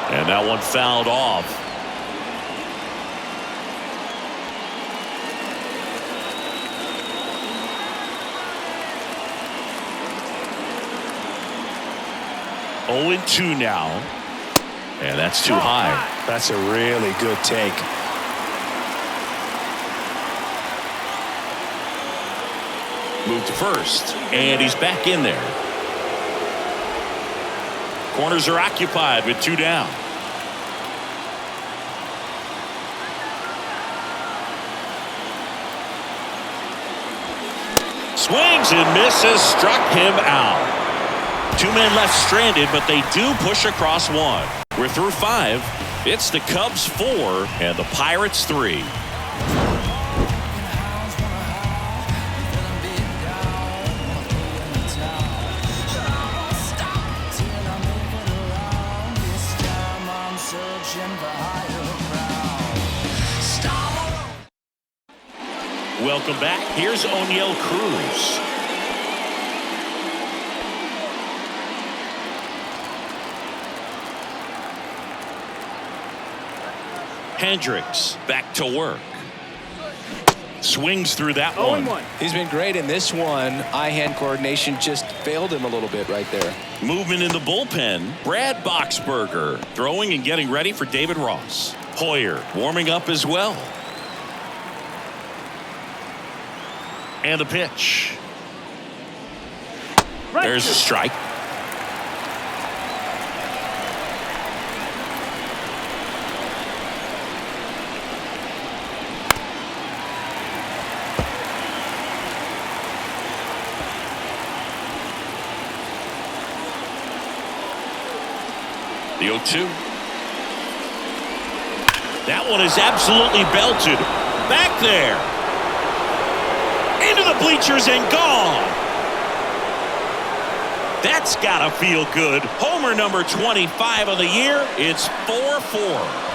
And that one fouled off. Oh, 2 now. And that's too high. That's a really good take. Move to first. And he's back in there. Corners are occupied with 2 down. Swings and misses, struck him out. 2 men left stranded, but they do push across 1. We're through 5. It's the Cubs 4 and the Pirates 3. Welcome back. Here's O'Neal Cruz. Hendricks back to work. Swings through that one. 0-1. He's been great in this one. Eye-hand coordination just failed him a little bit right there. Movement in the bullpen. Brad Boxberger throwing and getting ready for David Ross. Hoyer warming up as well. And the pitch. There's a strike. The 0-2. That one is absolutely belted. Back there. Into the bleachers and gone. That's gotta feel good. Homer number 25 of the year. It's 4-4.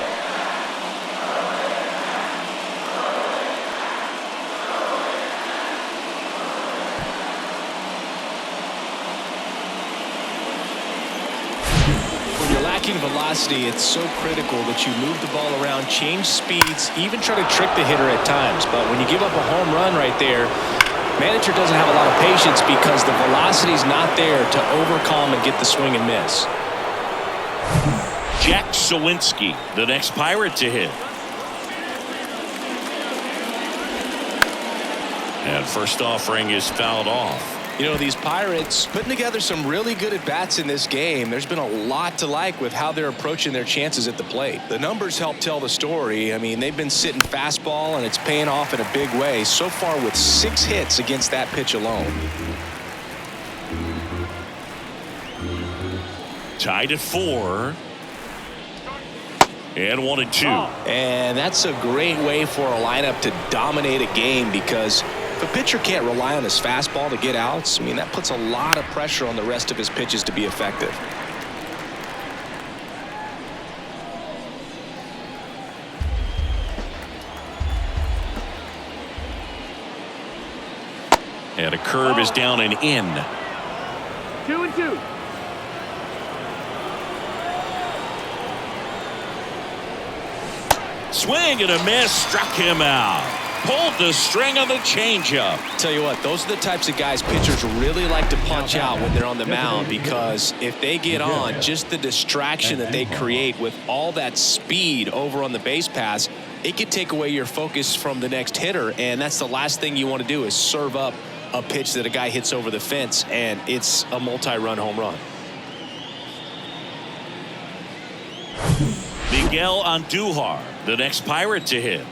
Velocity, it's so critical that you move the ball around, change speeds, even try to trick the hitter at times. But when you give up a home run right there, manager doesn't have a lot of patience because the velocity's not there to overcome and get the swing and miss. Jack Sawinski, the next Pirate to hit. And first offering is fouled off. You know, these Pirates putting together some really good at-bats in this game. There's been a lot to like with how they're approaching their chances at the plate. The numbers help tell the story. I mean, they've been sitting fastball, and it's paying off in a big way so far with 6 hits against that pitch alone. Tied at 4. And 1-2. And that's a great way for a lineup to dominate a game because if a pitcher can't rely on his fastball to get outs, I mean, that puts a lot of pressure on the rest of his pitches to be effective. And a curve is down and in. 2-2. Swing and a miss, struck him out. Pulled the string on the changeup. Tell you what, those are the types of guys pitchers really like to punch out when they're on the mound, because if they get on, just the distraction that they create with all that speed over on the base pass, it could take away your focus from the next hitter, and that's the last thing you want to do is serve up a pitch that a guy hits over the fence and it's a multi-run home run. Miguel Andujar, the next Pirate to hit.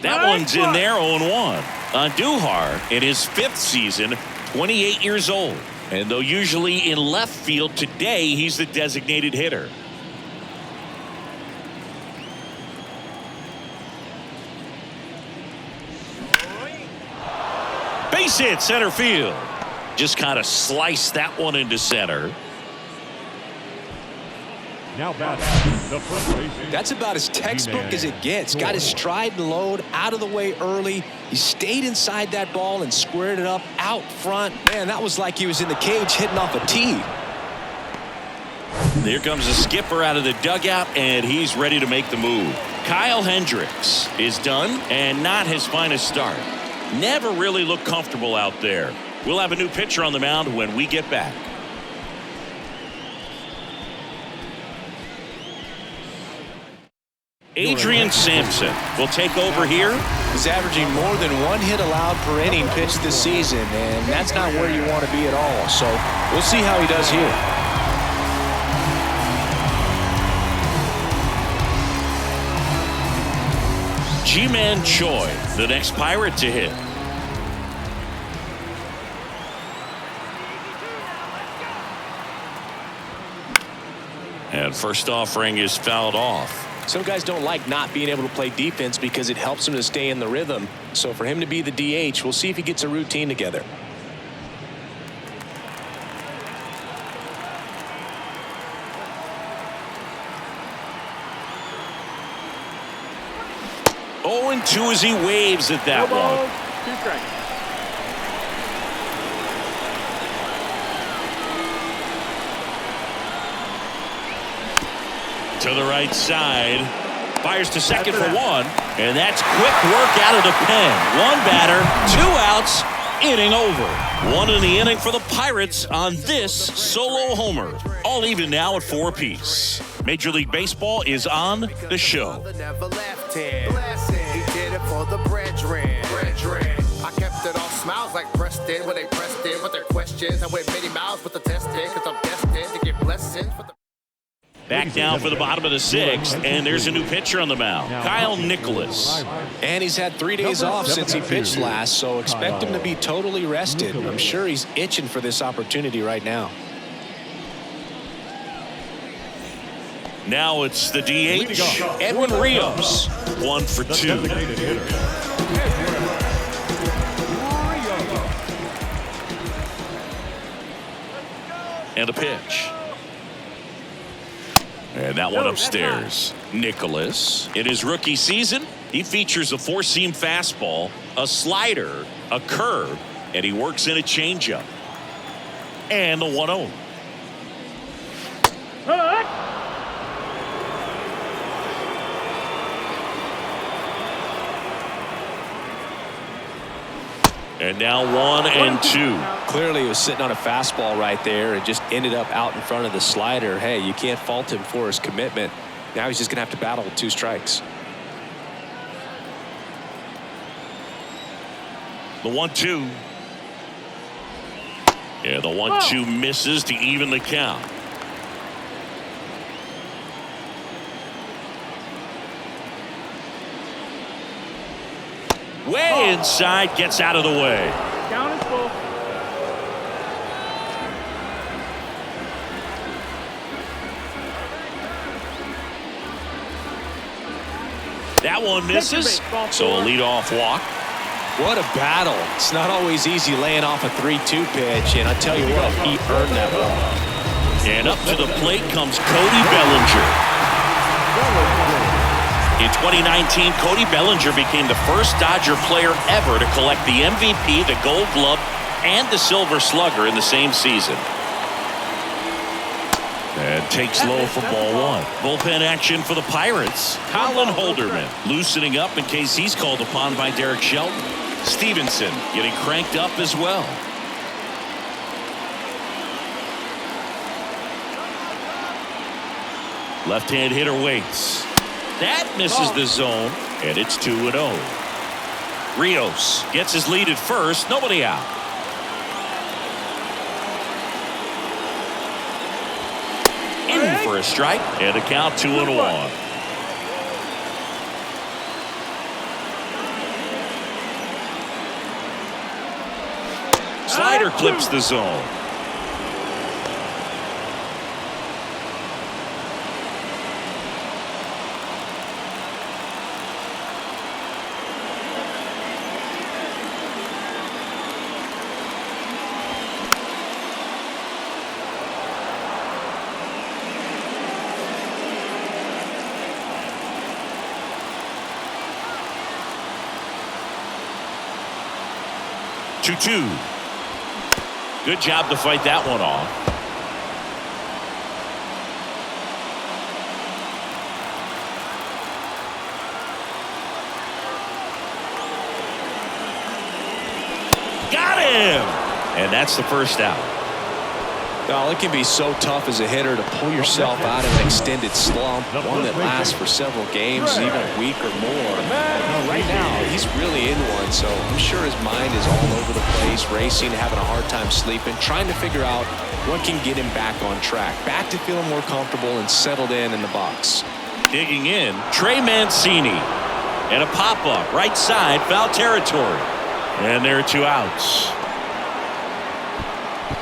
That one's in there, 0-1. Andujar, in his 5th season, 28 years old. And though usually in left field, today he's the designated hitter. Base hit, center field. Just kind of sliced that one into center. Now batting the first baseman. That's about as textbook as it gets. Got his stride and load out of the way early. He stayed inside that ball and squared it up out front. Man, that was like he was in the cage hitting off a tee. Here comes the skipper out of the dugout, and he's ready to make the move. Kyle Hendricks is done, and not his finest start. Never really looked comfortable out there. We'll have a new pitcher on the mound when we get back. Adrian Sampson will take over here. He's averaging more than 1 hit allowed per inning pitched this season, and that's not where you want to be at all. So we'll see how he does here. Ji-Man Choi, the next Pirate to hit. And first offering is fouled off. Some guys don't like not being able to play defense because it helps them to stay in the rhythm. So for him to be the DH, we'll see if he gets a routine together. Oh, and 2 as he waves at that one. 2 strikes. To the right side, fires to second for 1, and that's quick work out of the pen. 1 batter, 2 outs, inning over. 1 in the inning for the Pirates on this solo homer. All even now at 4 apiece. Major League Baseball is on the show. I kept it all smiles like Preston when they pressed in with their questions. I went many miles with the testing because I'm destined to get blessings for the. Back down for the bottom of the 6th, and there's a new pitcher on the mound, Kyle Nicholas. And he's had 3 days off since he pitched last, so expect him to be totally rested. I'm sure he's itching for this opportunity right now. Now it's the DH, Edwin Rios, 1 for 2. And the pitch. And that one upstairs. Nicholas, in his rookie season, he features a four-seam fastball, a slider, a curve, and he works in a changeup. And the 1-0. And now 1-2. Clearly he was sitting on a fastball right there and just ended up out in front of the slider. Hey, you can't fault him for his commitment. Now he's just going to have to battle with 2 strikes. The 1-2. Yeah, the 1-2 misses to even the count. Way inside, gets out of the way. Count is full. That one misses, so a leadoff walk. What a battle. It's not always easy laying off a 3-2 pitch, and I tell you what, he earned that ball. And up to the plate comes Cody Bellinger. In 2019, Cody Bellinger became the first Dodger player ever to collect the MVP, the Gold Glove, and the Silver Slugger in the same season. And takes low for ball 1. Bullpen action for the Pirates. Colin Holderman loosening up in case he's called upon by Derek Shelton. Stevenson getting cranked up as well. Left-hand hitter waits. That misses the zone, and it's 2-0. Rios gets his lead at first. Nobody out. In for a strike, and a count 2-1. Slider clips the zone. Two. Good job to fight that one off. Got him! And that's the first out. Well, it can be so tough as a hitter to pull yourself out of an extended slump, one that lasts for several games, even a week or more. Right now, he's really in one, so I'm sure his mind is all over the place, racing, having a hard time sleeping, trying to figure out what can get him back on track, back to feeling more comfortable and settled in the box. Digging in, Trey Mancini. And a pop-up, right side, foul territory. And there are 2 outs.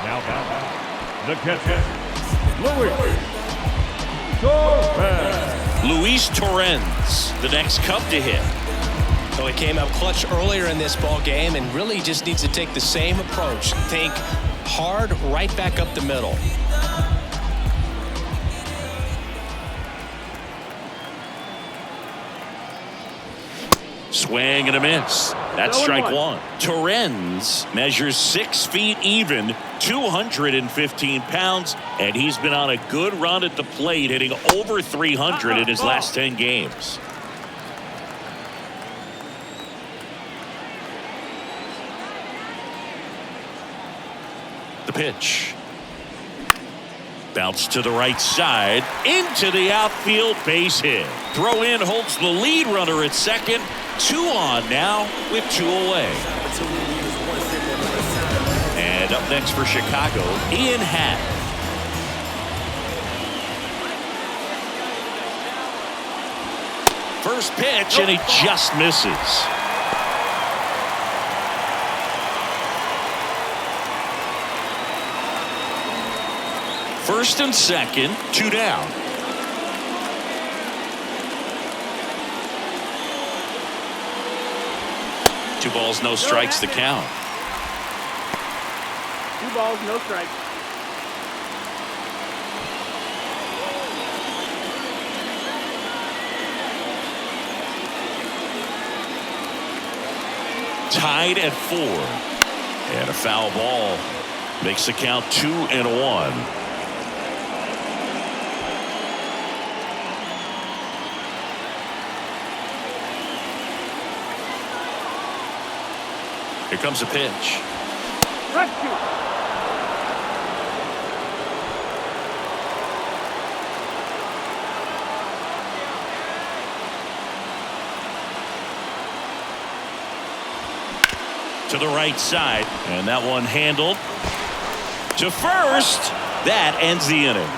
Now the catcher, Luis Torrens, the next Cub to hit. So he came up clutch earlier in this ball game and really just needs to take the same approach. Think hard right back up the middle. Swing and a miss. That's strike 1. Torrens measures 6 feet even, 215 pounds, and he's been on a good run at the plate, hitting over 300 in his last 10 games. The pitch. Bounce to the right side, into the outfield, base hit. Throw in holds the lead runner at second. 2 on now with 2 away. And up next for Chicago, Ian Happ. First pitch, and he just misses. First and second, 2 down. Two balls, no strikes to count. 2 balls, no strikes. tied at 4. And a foul ball makes the count 2-1. Here comes a pitch. Rescue. To the right side, and that one handled to first. That ends the inning.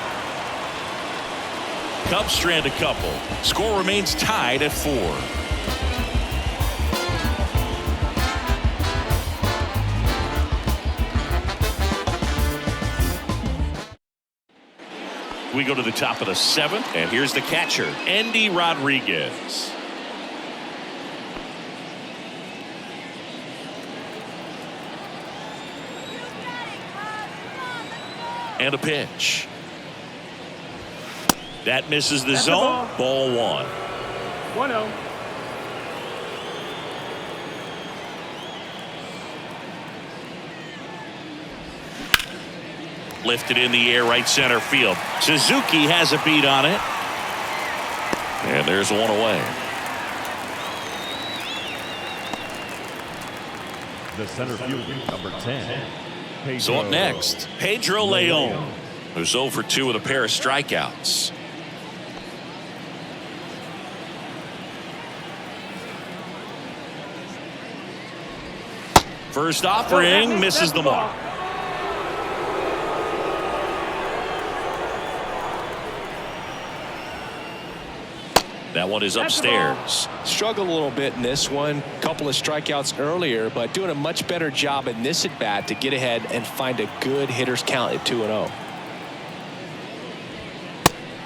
Cubs strand a couple. Score remains tied at 4. We go to the top of the 7th, and here's the catcher, Andy Rodriguez. And a pitch. That misses the zone. Ball 1. 1-0. Lifted in the air, right center field. Suzuki has a beat on it. And there's one away. The center fielder, number 10. So up next, Pedro Leon, who's 0 for 2 with a pair of strikeouts. First offering misses the mark. That one is upstairs. Struggled a little bit in this one. Couple of strikeouts earlier, but doing a much better job in this at bat to get ahead and find a good hitter's count at 2-0.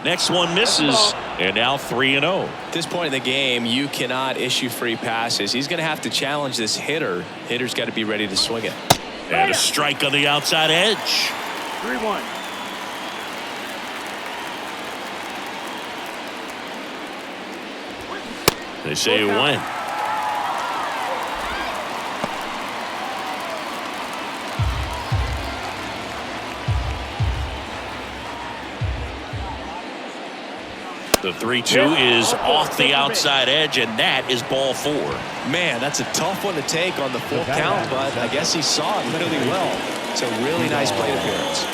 Next one misses, and now 3-0. At this point in the game, you cannot issue free passes. He's going to have to challenge this hitter. Hitter's got to be ready to swing it. And a strike on the outside edge. 3-1. They say it went. The 3-2 is off the outside edge, and that is ball 4. Man, that's a tough one to take on the full count, but I guess he saw it really well. It's a really nice plate appearance.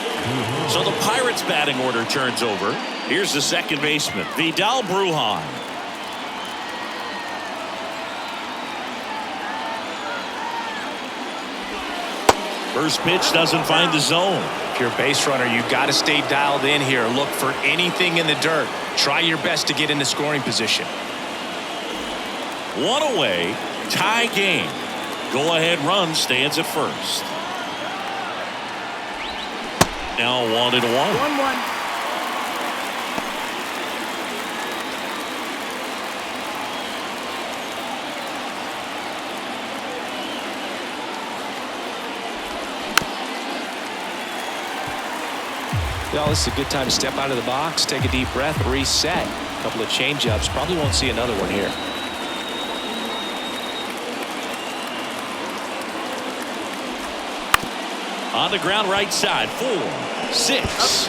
So the Pirates' batting order turns over. Here's the second baseman, Vidal Brujan. First pitch doesn't find the zone. If you're a base runner, you've got to stay dialed in here. Look for anything in the dirt. Try your best to get into scoring position. One away, tie game. Go-ahead run stands at first. Now 1-1. 1-1. Well, this is a good time to step out of the box, take a deep breath, reset. A couple of change-ups. Probably won't see another one here. On the ground right side, 4, 6,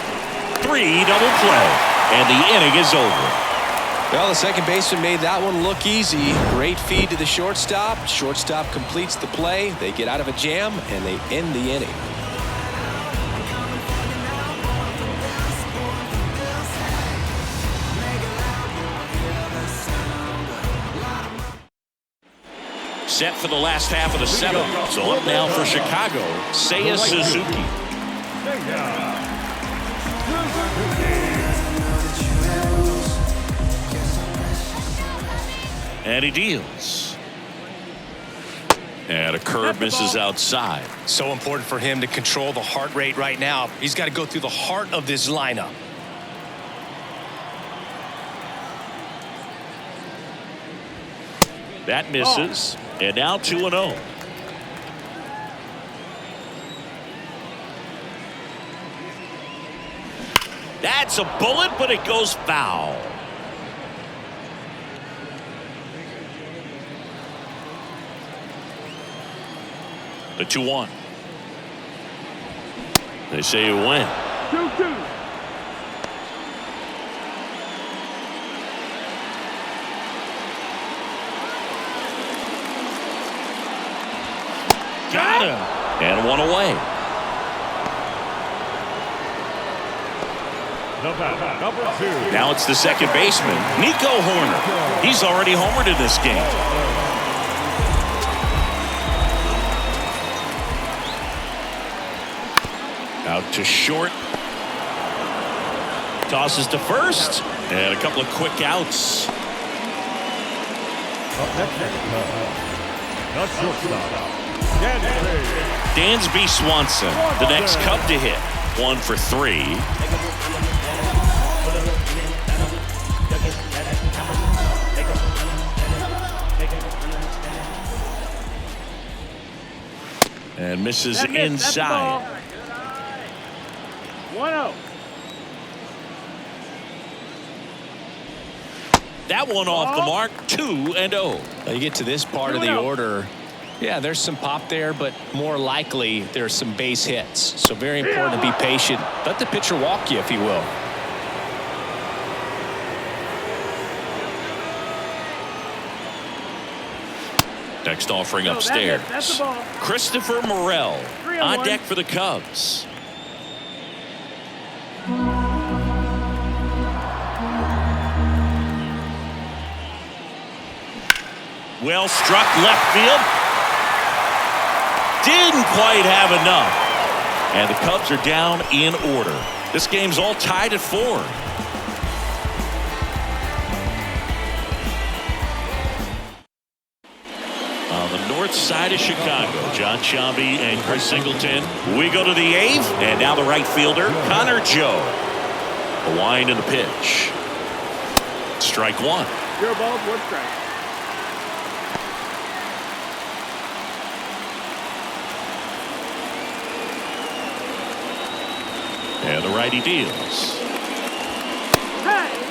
3, double play. And the inning is over. Well, the second baseman made that one look easy. Great feed to the shortstop. Shortstop completes the play. They get out of a jam, and they end the inning. Set for the last half of the 7th. So up now for Chicago, Seiya Suzuki. And he deals. And a curve misses outside. So important for him to control the heart rate right now. He's got to go through the heart of this lineup. That misses. And now 2-0. That's a bullet, but it goes foul. The 2-1. They say it went. 2-2. Got him. And one away. Number 2. Now it's the second baseman, Nico Horner. He's already homered in this game. Out to short. Tosses to first. And a couple of quick outs. The shortstop, Dansby Swanson, the next Cub to hit. 1 for 3. And misses inside. 1-0. That one off the mark. 2-0. Now you get to this part of the order. Yeah, there's some pop there, but more likely there's some base hits. So very important to be patient. Let the pitcher walk you, if he will. Next offering upstairs. That's the ball. Christopher Morel 3-1. on deck for the Cubs. Well struck left field. Didn't quite have enough. And the Cubs are down in order. This game's all tied at 4. On the north side of Chicago, John Shambi and Chris Singleton. We go to the 8th, and now the right fielder, Connor Joe. A wind in the pitch. Strike 1. 0 balls, 1 strike. And the righty deals. Hey!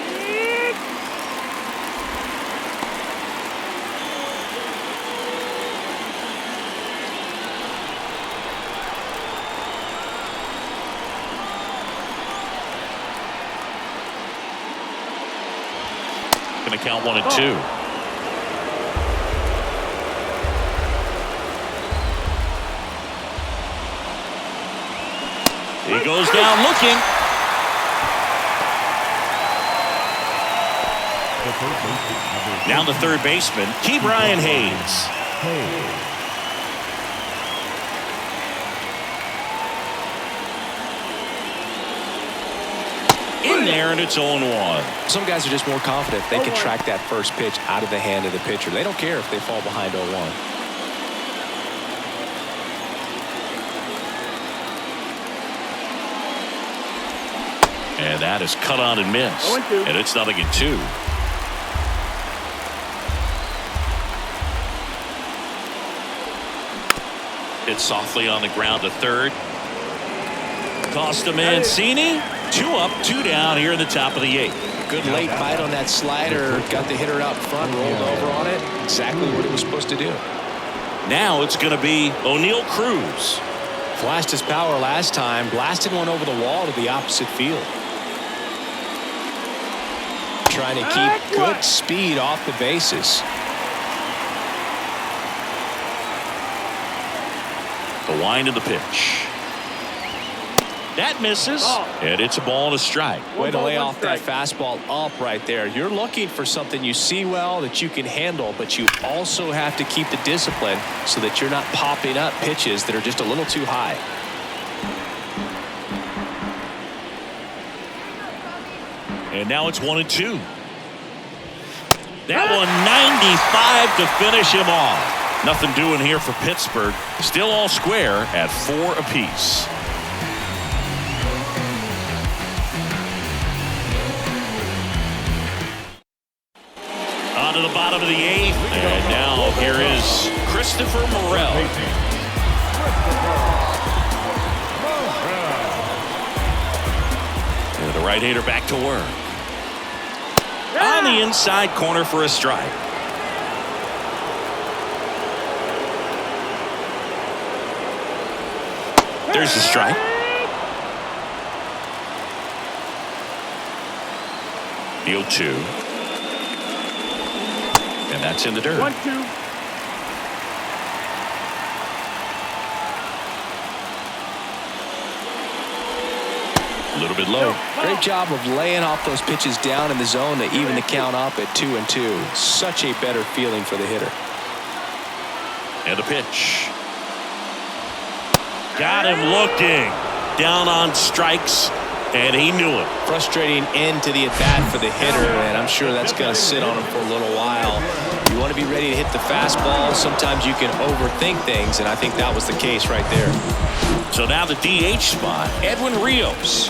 Going to count 1 and 2. He goes down looking. Now the third baseman, Key Brian Hayes. In there, and it's 0-1. Some guys are just more confident they can track that first pitch out of the hand of the pitcher. They don't care if they fall behind 0-1. And that is cut on and missed. 0-2. And it's 0-2. Hit softly on the ground to third. Costa Mancini. 2 up, 2 down here in the top of the 8th. Good late bite on that slider. Got the hitter out front, rolled over on it. Exactly what it was supposed to do. Now it's going to be O'Neal Cruz. Flashed his power last time. Blasted one over the wall to the opposite field. Trying to keep good speed off the bases. The wind of the pitch. That misses, and it's a ball and a strike. Way to lay off that fastball up right there. You're looking for something you see well that you can handle, but you also have to keep the discipline so that you're not popping up pitches that are just a little too high. And now it's 1-2. That one 95 to finish him off. Nothing doing here for Pittsburgh. Still all square at 4 apiece. On to the bottom of the 8th. And now here is Christopher Morel. And the right-hander back to work. On the inside corner for a strike. There's the strike. The 0-2. And that's in the dirt. 1-2. A little bit low. Great job of laying off those pitches down in the zone to even the count up at 2-2. Such a better feeling for the hitter. And the pitch. Got him looking. Down on strikes, and he knew it. Frustrating end to the at-bat for the hitter, and I'm sure that's going to sit on him for a little while. You want to be ready to hit the fastball. Sometimes you can overthink things, and I think that was the case right there. So now the DH spot, Edwin Rios.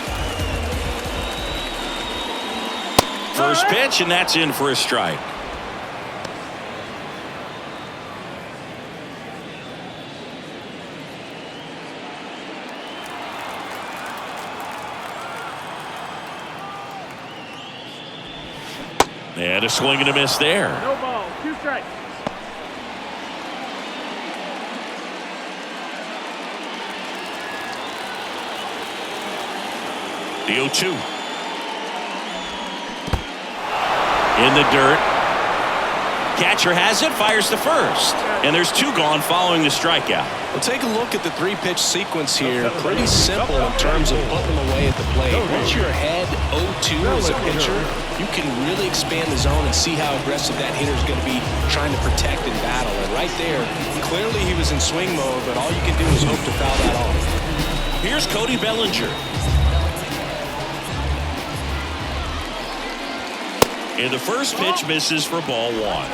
First pitch, and that's in for a strike. And a swing and a miss there. No ball. 2 strikes. The 0-2. In the dirt. Catcher has it, fires to first. And there's 2 gone following the strikeout. Well, take a look at the 3-pitch sequence here. Pretty simple in terms of putting them away at the plate. Once you're ahead 0-2 as a pitcher, you can really expand the zone and see how aggressive that hitter is going to be trying to protect and battle. And right there, clearly he was in swing mode, but all you can do is hope to foul that off. Here's Cody Bellinger. And the first pitch misses for ball 1.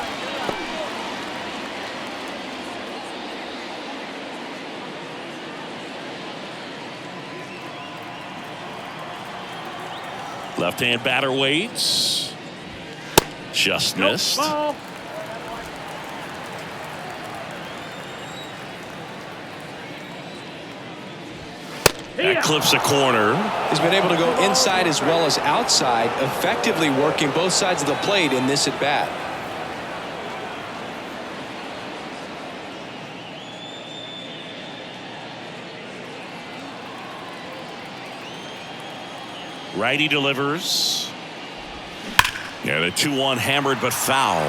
Left-hand batter waits. Just missed. Ball. That clips a corner. He's been able to go inside as well as outside, effectively working both sides of the plate in this at-bat. Righty delivers. Yeah, the 2-1 hammered but foul.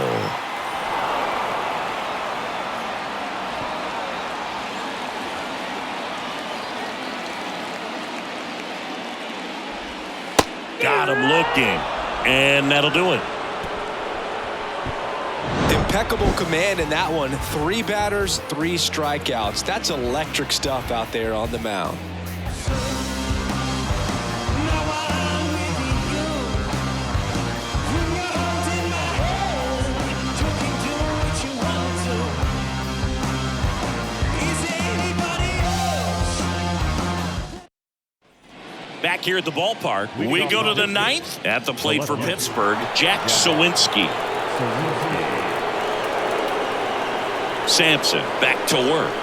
Got him looking, and that'll do it. Impeccable command in that one. 3 batters, 3 strikeouts. That's electric stuff out there on the mound. Back here at the ballpark, we go to the 9th. At the plate for Pittsburgh, Jack Sawinski. Sampson back to work.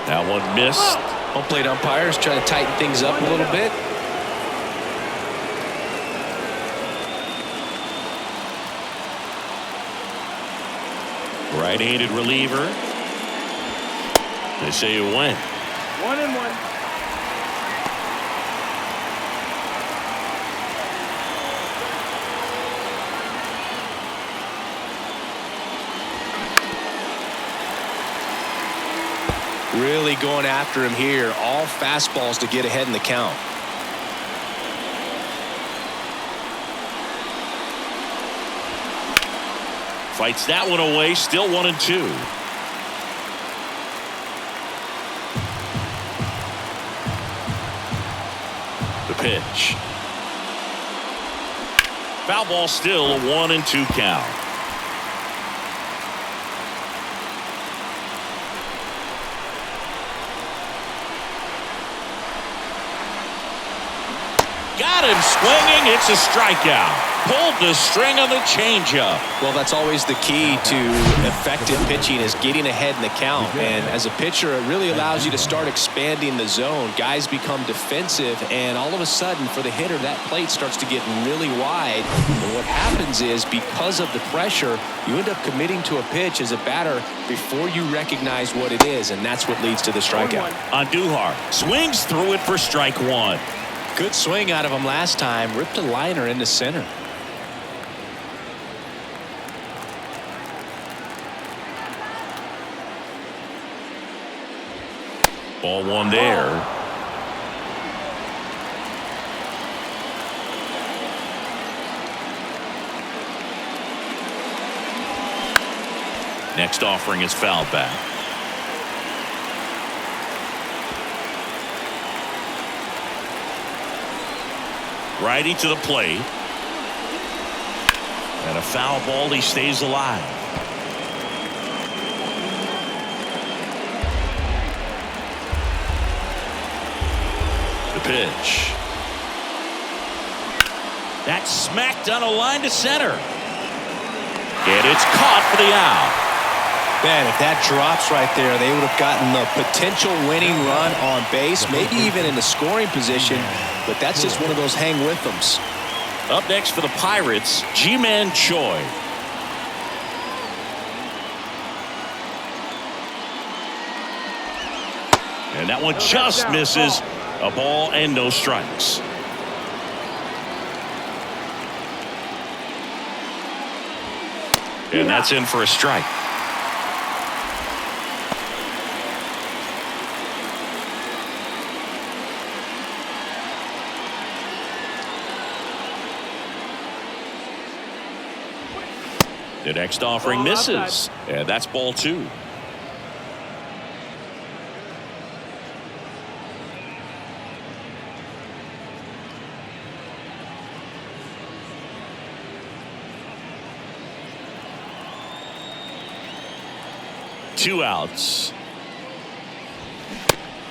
That one missed. Home plate umpires trying to tighten things up a little bit. Right-handed reliever. They say it went. 1-1. Really going after him here. All fastballs to get ahead in the count. Fights that one away. Still 1-2. The pitch. Foul ball, still a 1-2 count. Got him swinging. It's a strikeout. pulled the string on the changeup. Well, that's always the key to effective pitching is getting ahead in the count. And as a pitcher, it really allows you to start expanding the zone. Guys become defensive, and all of a sudden, for the hitter, that plate starts to get really wide. And what happens is, because of the pressure, you end up committing to a pitch as a batter before you recognize what it is, and that's what leads to the strikeout. Andujar swings through it for strike one. Good swing out of him last time. Ripped a liner into center. Ball one there. Next offering is fouled back. Righty to the plate. And a foul ball. He stays alive. The pitch. That's smacked on a line to center. And it's caught for the out. Man, if that drops right there, they would have gotten the potential winning run on base, maybe even in the scoring position, but that's just one of those hang with thems. Up next for the Pirates, Ji-Man Choi. And that one just misses. A ball and no strikes. And that's in for a strike. The next offering misses. And that's ball two. Two outs.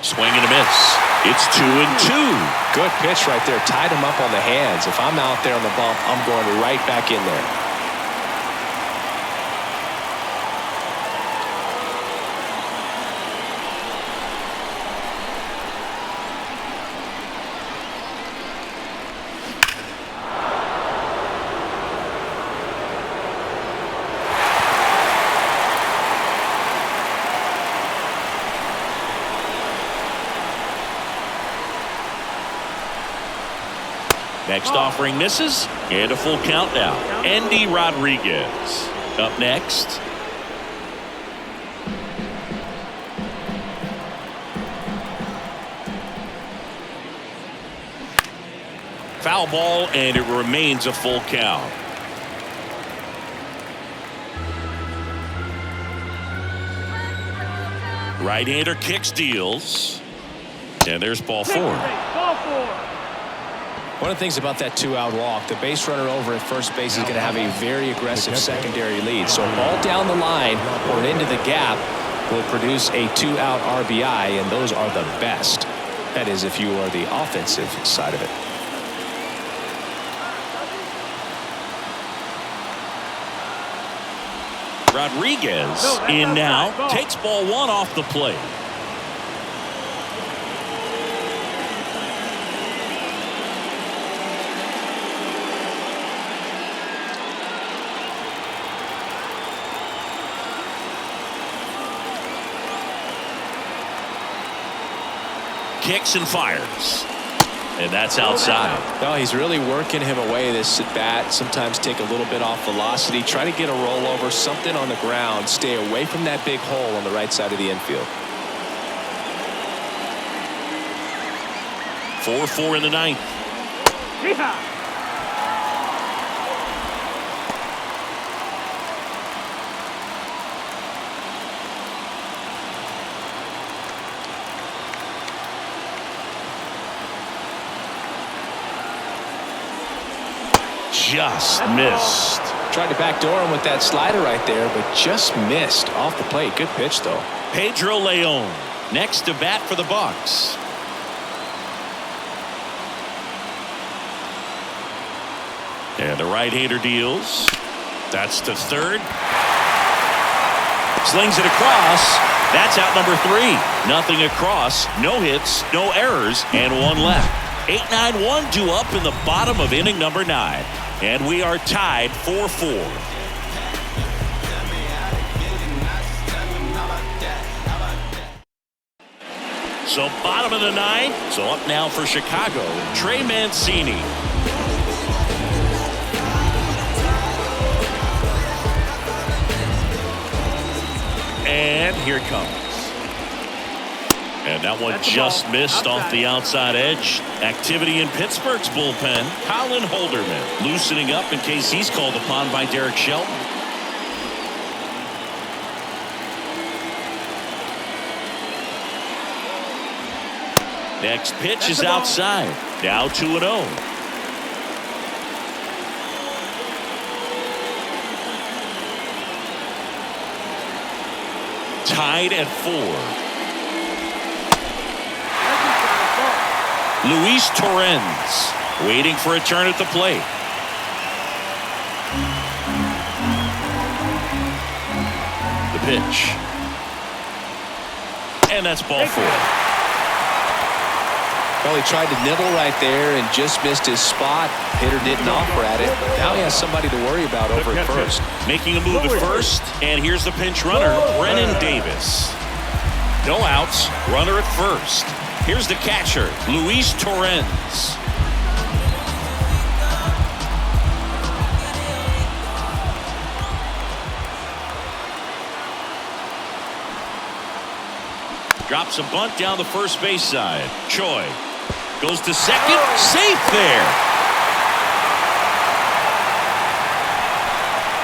Swing and a miss. It's 2-2. Good pitch right there. Tied him up on the hands. If I'm out there on the bump, I'm going right back in there. Next offering misses, and a full count now. Andy Rodriguez up next. Foul ball, and it remains a full count. Right-hander kicks, deals, and there's ball four. One of the things about that two-out walk, the base runner over at first base is going to have a very aggressive secondary lead. So a ball down the line or into the gap will produce a two-out RBI, and those are the best. That is, if you are the offensive side of it. Rodriguez in now, takes ball one off the plate. Kicks and fires. And that's outside. Well, he's really working him away this at bat. Sometimes take a little bit off velocity. Try to get a rollover, something on the ground. Stay away from that big hole on the right side of the infield. 4-4 in the ninth. Yeehaw! Just missed. Tried to backdoor him with that slider right there, but just missed off the plate. Good pitch, though. Pedro Leon next to bat for the Bucks. And the right-hander deals. That's to third. Slings it across. That's out number 3. Nothing across. No hits, no errors, and 1 left. 8-9-1 due up in the bottom of inning number 9. And we are tied 4-4. So bottom of the 9th. So up now for Chicago, Trey Mancini. And here it comes. And that one just missed off the outside edge. Activity in Pittsburgh's bullpen. Colin Holderman loosening up in case he's called upon by Derek Shelton. Next pitch is outside. Now 2-0. Tied at 4. Luis Torrens waiting for a turn at the plate. The pitch. And that's ball 4. Well, he tried to nibble right there and just missed his spot. Hitter didn't offer at it. Now he has somebody to worry about over at first. Making a move at first, and here's the pinch runner, Brennan Davis. No outs, runner at first. Here's the catcher, Luis Torrens. Drops a bunt down the first base side. Choi goes to second, safe there.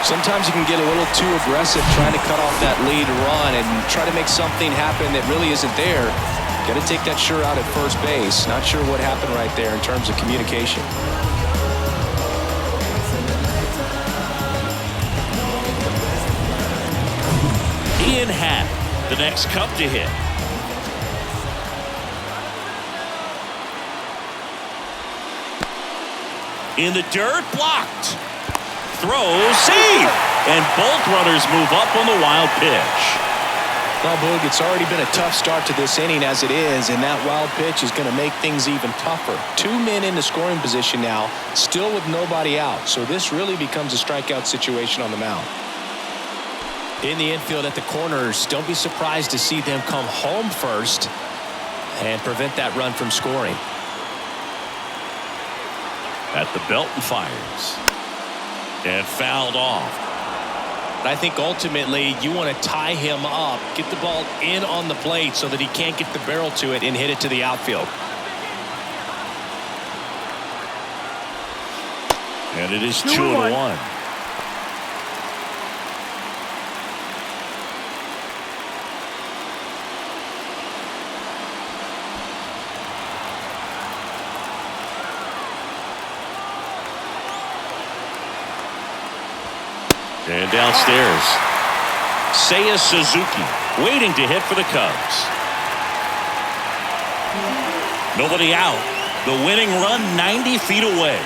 Sometimes you can get a little too aggressive trying to cut off that lead run and try to make something happen that really isn't there. Got to take that sure out at first base. Not sure what happened right there in terms of communication. Ian Happ, the next Cub to hit. In the dirt, blocked. Throw, save, and both runners move up on the wild pitch. Well, Boog, it's already been a tough start to this inning as it is, and that wild pitch is going to make things even tougher. 2 men in the scoring position now, still with nobody out, so this really becomes a strikeout situation on the mound. In the infield at the corners, don't be surprised to see them come home first and prevent that run from scoring. At the belt and fires. And fouled off. I think ultimately you want to tie him up, get the ball in on the plate so that he can't get the barrel to it and hit it to the outfield. And it is 2-1. And downstairs, Seiya Suzuki waiting to hit for the Cubs. Nobody out. The winning run 90 feet away.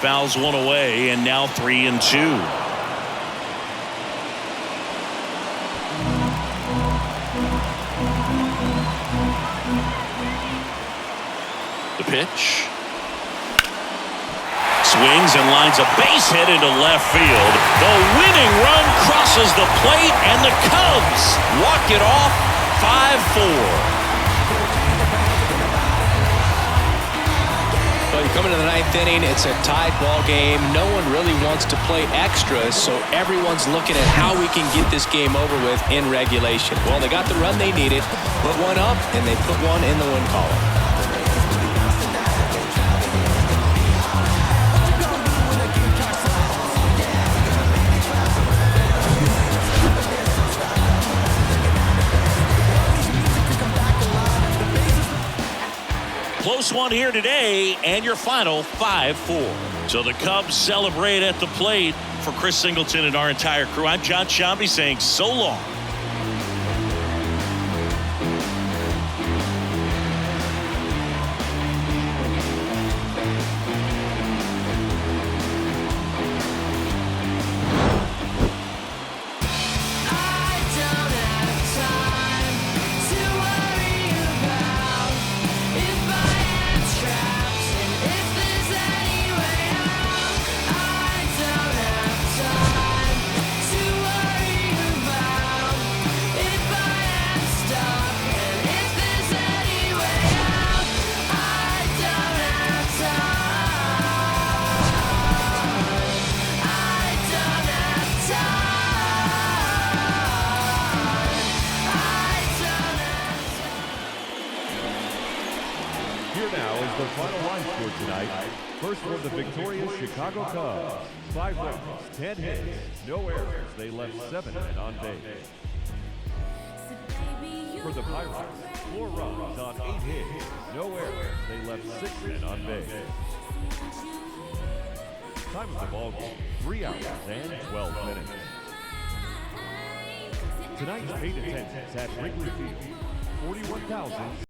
Fouls one away, and now 3-2. The pitch. Swings and lines a base hit into left field. The winning run crosses the plate, and the Cubs walk it off 5-4. Well, you come into the 9th inning, it's a tied ball game. No one really wants to play extras, so everyone's looking at how we can get this game over with in regulation. Well, they got the run they needed, put one up, and they put one in the win column. Close one here today, and your final 5-4. So the Cubs celebrate at the plate. For Chris Singleton and our entire crew, I'm John Shambi saying so long. the final line score tonight. First for the victorious Chicago Cubs. 5 runs, 10 hits, no errors. They left 7 men on base. For the Pirates, 4 runs on 8 hits, no errors. They left 6 men on base. Time of the ball game, 3 hours and 12 minutes. Tonight's paid attendance at Wrigley Field, 41,000.